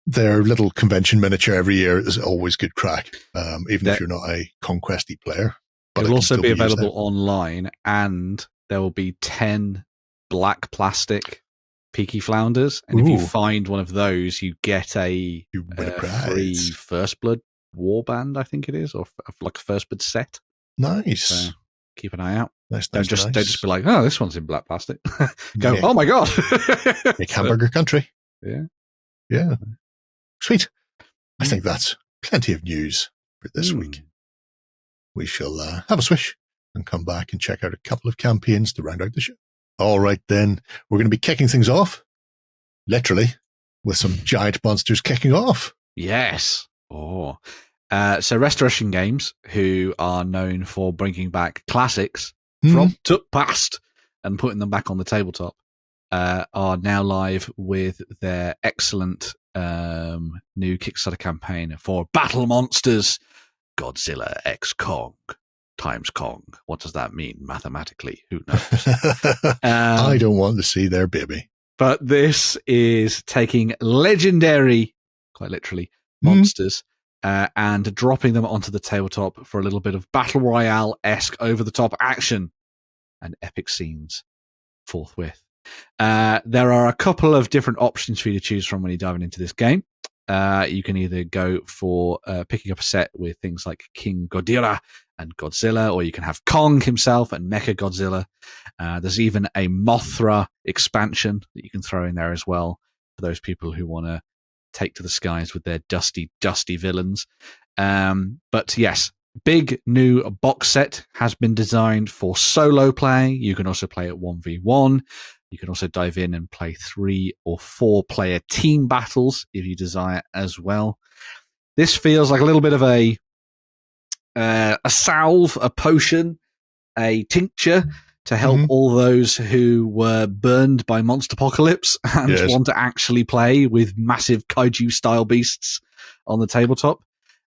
their little convention miniature every year is always good crack, even if you're not a Conquesty player. But it'll also be available online, and there will be 10 black plastic Peaky Flounders. And if you find one of those, you get a free First Blood warband, I think it is, or like a First Blood set. Nice. So keep an eye out. Nice. Don't just be like, oh, this one's in black plastic. Go, oh my god. Make hamburger country. Yeah. Sweet. I think that's plenty of news for this week. We shall have a swish and come back and check out a couple of campaigns to round out the show. All right, then. We're going to be kicking things off, literally, with some giant monsters kicking off. Yes. Oh. So Restoration Games, who are known for bringing back classics from the past and putting them back on the tabletop, are now live with their excellent new Kickstarter campaign for Battle Monsters Godzilla X Kong times Kong. What does that mean mathematically? Who knows? I don't want to see their baby. But this is taking legendary, quite literally, monsters and dropping them onto the tabletop for a little bit of Battle Royale-esque over-the-top action and epic scenes forthwith. There are a couple of different options for you to choose from when you're diving into this game. You can either go for picking up a set with things like King Ghidorah and Godzilla, or you can have Kong himself and Mecha Godzilla. There's even a Mothra expansion that you can throw in there as well for those people who want to take to the skies with their dusty villains. But yes, big new box set has been designed for solo play. You can also play at 1v1. You can also dive in and play 3 or 4 player team battles if you desire as well. This feels like a little bit of a salve, a potion, a tincture to help all those who were burned by Monster Apocalypse and want to actually play with massive kaiju style beasts on the tabletop.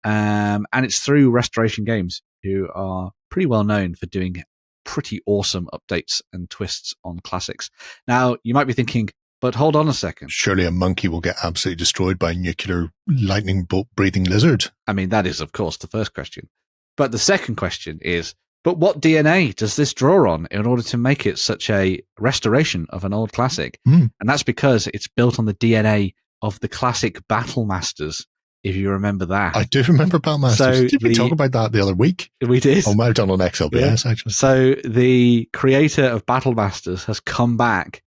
And it's through Restoration Games, who are pretty well known for doing pretty awesome updates and twists on classics. Now, you might be thinking, but hold on a second. Surely a monkey will get absolutely destroyed by a nuclear lightning bolt breathing lizard. I mean, that is, of course, the first question. But the second question is, but what DNA does this draw on in order to make it such a restoration of an old classic? And that's because it's built on the DNA of the classic Battle Masters, if you remember that. I do remember Battle Masters. So did we talk about that the other week? We did. Oh, might have done on XLBS, actually. So the creator of Battle Masters has come back,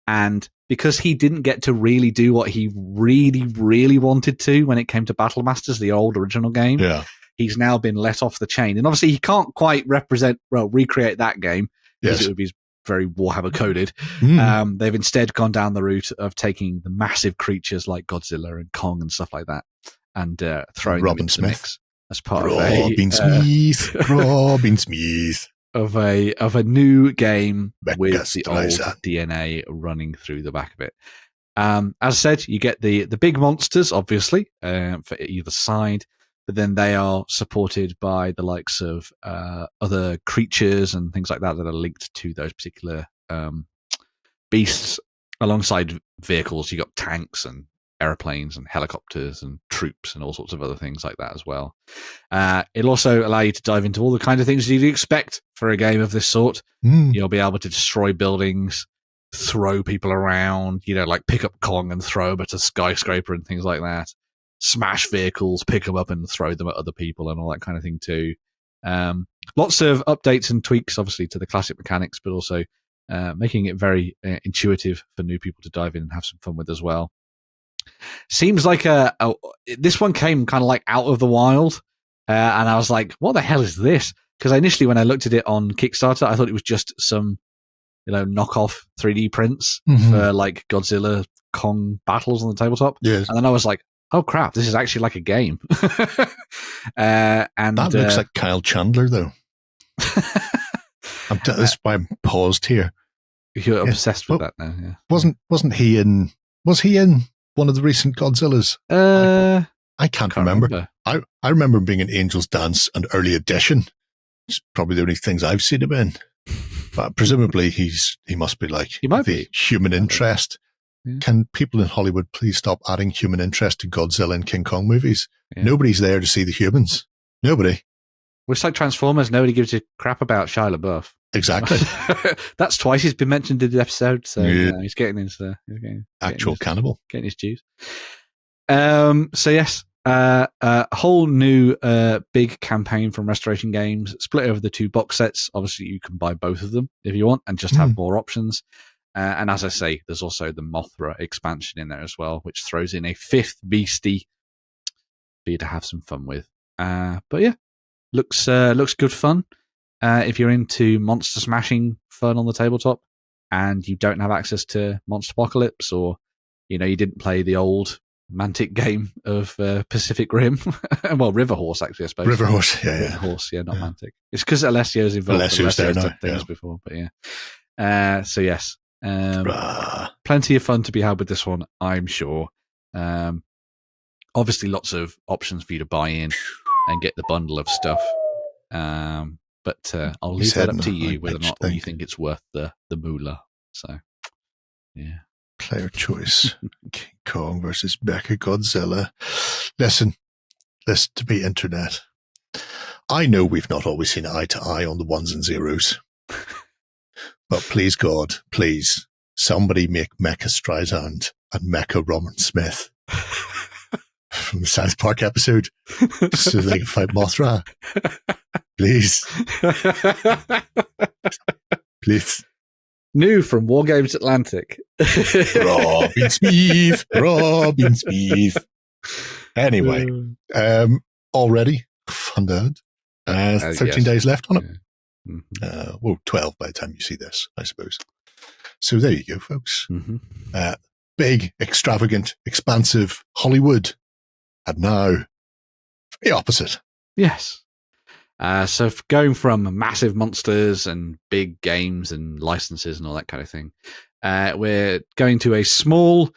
and because he didn't get to really do what he really, really wanted to when it came to Battle Masters, the old original game, he's now been let off the chain. And obviously he can't quite recreate that game, because it would be very Warhammer coded. They've instead gone down the route of taking the massive creatures like Godzilla and Kong and stuff like that, and throwing them into the mix as part of Robin Smith of a new game with the old Streisand. DNA running through the back of it. As I said, you get the big monsters, obviously, for either side, but then they are supported by the likes of other creatures and things like that are linked to those particular beasts, alongside vehicles. You got tanks and airplanes and helicopters and troops and all sorts of other things like that as well. It'll also allow you to dive into all the kind of things you'd expect for a game of this sort. You'll be able to destroy buildings, throw people around, like pick up Kong and throw them at a skyscraper and things like that. Smash vehicles, pick them up and throw them at other people and all that kind of thing too. Lots of updates and tweaks, obviously, to the classic mechanics, but also making it very intuitive for new people to dive in and have some fun with as well. Seems like this one came kind of like out of the wild, and I was like, what the hell is this? Because initially when I looked at it on Kickstarter, I thought it was just some knockoff 3D prints for like Godzilla Kong battles on the tabletop. And then I was like, oh crap, this is actually like a game. And that looks like Kyle Chandler, though. This is why I'm paused here. You're obsessed with that now. Yeah. Wasn't he in? Was he in one of the recent Godzillas? I can't remember. I remember him being in Angel's Dance and Early Edition. It's probably the only things I've seen him in. But presumably he must be like the human interest. Yeah. Can people in Hollywood please stop adding human interest to Godzilla and King Kong movies? Yeah. Nobody's there to see the humans. Nobody. It's like Transformers. Nobody gives a crap about Shia LaBeouf. Exactly. That's twice he's been mentioned in the episode, so he's getting his actual cannibal, getting his dues. So yes, a whole new big campaign from Restoration Games, split over the 2 box sets. Obviously, you can buy both of them if you want, and just have more options. And as I say, there's also the Mothra expansion in there as well, which throws in a 5th beastie for you to have some fun with. But yeah, looks good fun. If you're into monster smashing fun on the tabletop and you don't have access to Monster Apocalypse, or you didn't play the old Mantic game of Pacific Rim. Well, River Horse, actually, I suppose. River Horse, yeah. River Horse, not Mantic. It's because Alessio's involved. Alessio's there now, done things before, but yeah. So yes, plenty of fun to be had with this one, I'm sure. Obviously, lots of options for you to buy in and get the bundle of stuff. But I'll leave that up to you whether or not you think it's worth the moolah. So, yeah. Player choice. King Kong versus Mecha Godzilla. Listen to me, internet. I know we've not always seen eye to eye on the ones and zeros. But please, God, please, somebody make Mecha Streisand and Mecha Roman Smith from the South Park episode so they can fight Mothra. Please. Please. New from Wargames Atlantic. Robin Smith. Anyway, already funded. 13 days left on it. Yeah. Mm-hmm. 12 by the time you see this, I suppose. So there you go, folks. Mm-hmm. Big, extravagant, expansive Hollywood. And now, the opposite. Yes. So going from massive monsters and big games and licenses and all that kind of thing, we're going to a small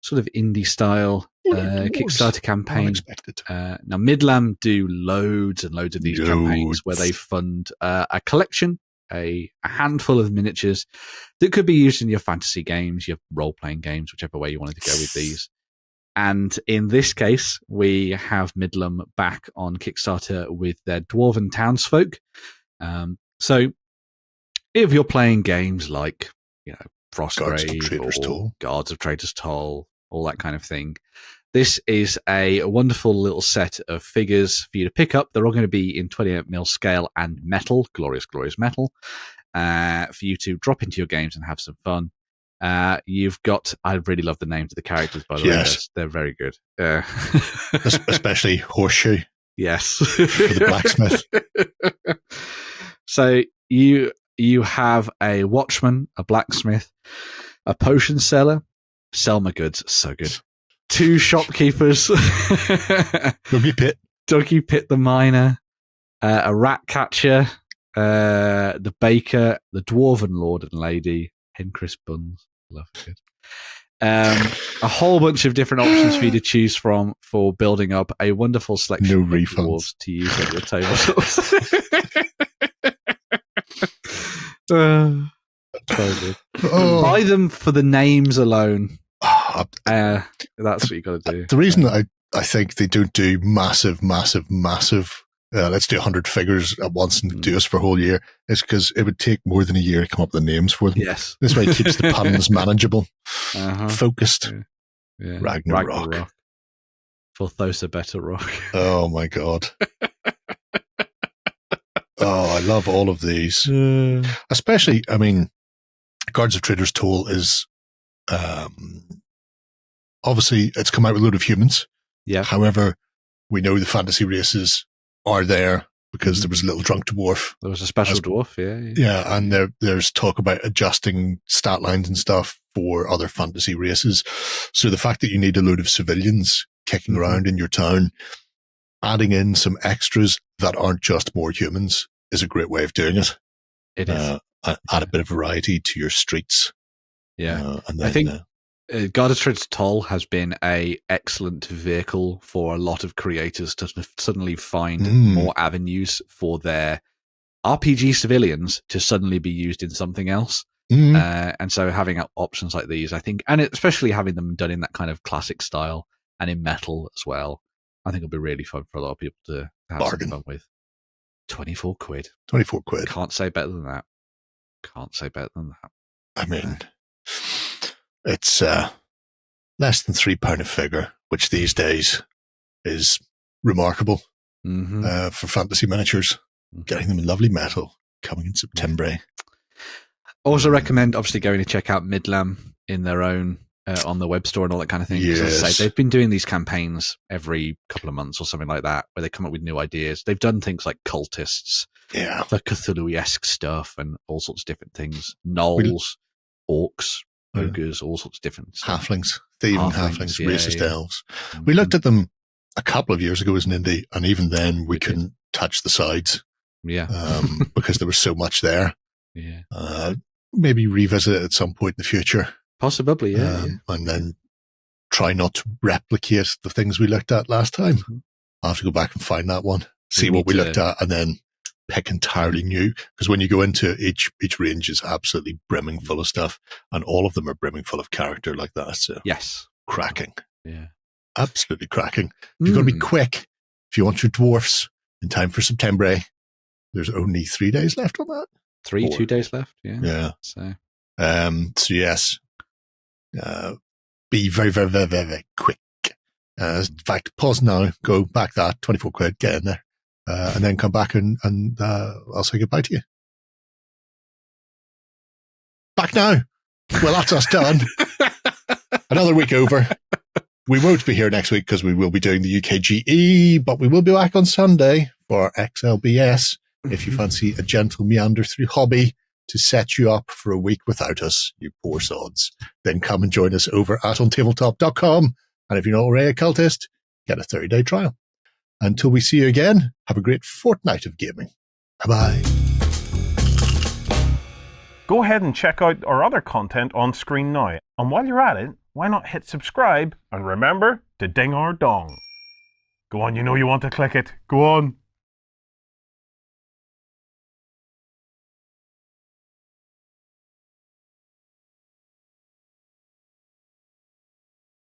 sort of indie style Kickstarter campaign. Unexpected. Now, Midlam do loads and loads of these campaigns where they fund a collection, a handful of miniatures that could be used in your fantasy games, your role-playing games, whichever way you wanted to go with these. And in this case, we have Midlam back on Kickstarter with their Dwarven Townsfolk. So if you're playing games like, Frostgrave or Guards of Traitors' Toll, all that kind of thing, this is a wonderful little set of figures for you to pick up. They're all going to be in 28mm scale and metal, glorious, glorious metal, for you to drop into your games and have some fun. You've got, I really love the names of the characters, by the way. They're very good. Especially Horseshoe. Yes. For the blacksmith. So you have a watchman, a blacksmith, a potion seller, sell my goods, so good. 2 shopkeepers. Doggy Pit the miner, a rat catcher, the baker, the dwarven lord and lady, Hencris Buns. Love it. A whole bunch of different options for you to choose from for building up a wonderful selection of dwarves to use on your tabletops. So good. Buy them for the names alone. That's what you got to do. The reason that I think they don't do massive, let's do 100 figures at once and do us for a whole year is because it would take more than a year to come up with the names for them. Yes. This way it keeps the puns manageable, focused. Yeah. Ragnarok. For Thosa Better Rock. Oh my God. I love all of these. Especially, Guards of Traitors' Toll is obviously it's come out with a load of humans. Yeah. However, we know the fantasy races are there because there was a little drunk dwarf. There was a special dwarf, yeah. Yeah, and there's talk about adjusting stat lines and stuff for other fantasy races. So the fact that you need a load of civilians kicking around in your town, adding in some extras that aren't just more humans is a great way of doing it. It is. Add a bit of variety to your streets. Yeah. And then, I think Guard of Traitors' Toll has been a excellent vehicle for a lot of creators to suddenly find more avenues for their RPG civilians to suddenly be used in something else. And so having options like these, I think, and especially having them done in that kind of classic style and in metal as well, I think it'll be really fun for a lot of people to have some fun with. 24 quid. 24 quid. Can't say better than that. It's less than £3 a figure, which these days is remarkable for fantasy miniatures. Getting them in lovely metal coming in September. Also recommend obviously going to check out Midlam in their own on the web store and all that kind of thing. Yes. As I say, they've been doing these campaigns every couple of months or something like that, where they come up with new ideas. They've done things like cultists, for Cthulhu-esque stuff and all sorts of different things. Gnolls, orcs, ogres, all sorts of different stuff. Halflings, thieving halflings, yeah, racist yeah. elves. We looked at them a couple of years ago as an indie, and even then we couldn't touch the sides Yeah. because there was so much there. Yeah. Maybe revisit it at some point in the future. Possibly, yeah. And then try not to replicate the things we looked at last time. I'll have to go back and find that one, see what we looked at, and then pick entirely new. Because when you go into each range is absolutely brimming full of stuff, and all of them are brimming full of character like that. So yes, cracking. Yeah, absolutely cracking. You've got to be quick if you want your dwarfs in time for September. There's only 3 days left on that. 2 days left. Yeah. Yeah. So yes. Be very, very, very, very, very quick. In fact, pause now, go back that, 24 quid, get in there, and then come back and I'll say goodbye to you. Back now. Well, that's us done. Another week over. We won't be here next week because we will be doing the UKGE, but we will be back on Sunday for XLBS if you fancy a gentle meander through hobby to set you up for a week without us, you poor sods. Then come and join us over at OnTableTop.com. And if you're not already a cultist, get a 30-day trial. Until we see you again, have a great fortnight of gaming. Bye-bye. Go ahead and check out our other content on screen now. And while you're at it, why not hit subscribe and remember to ding our dong. Go on, you know you want to click it. Go on.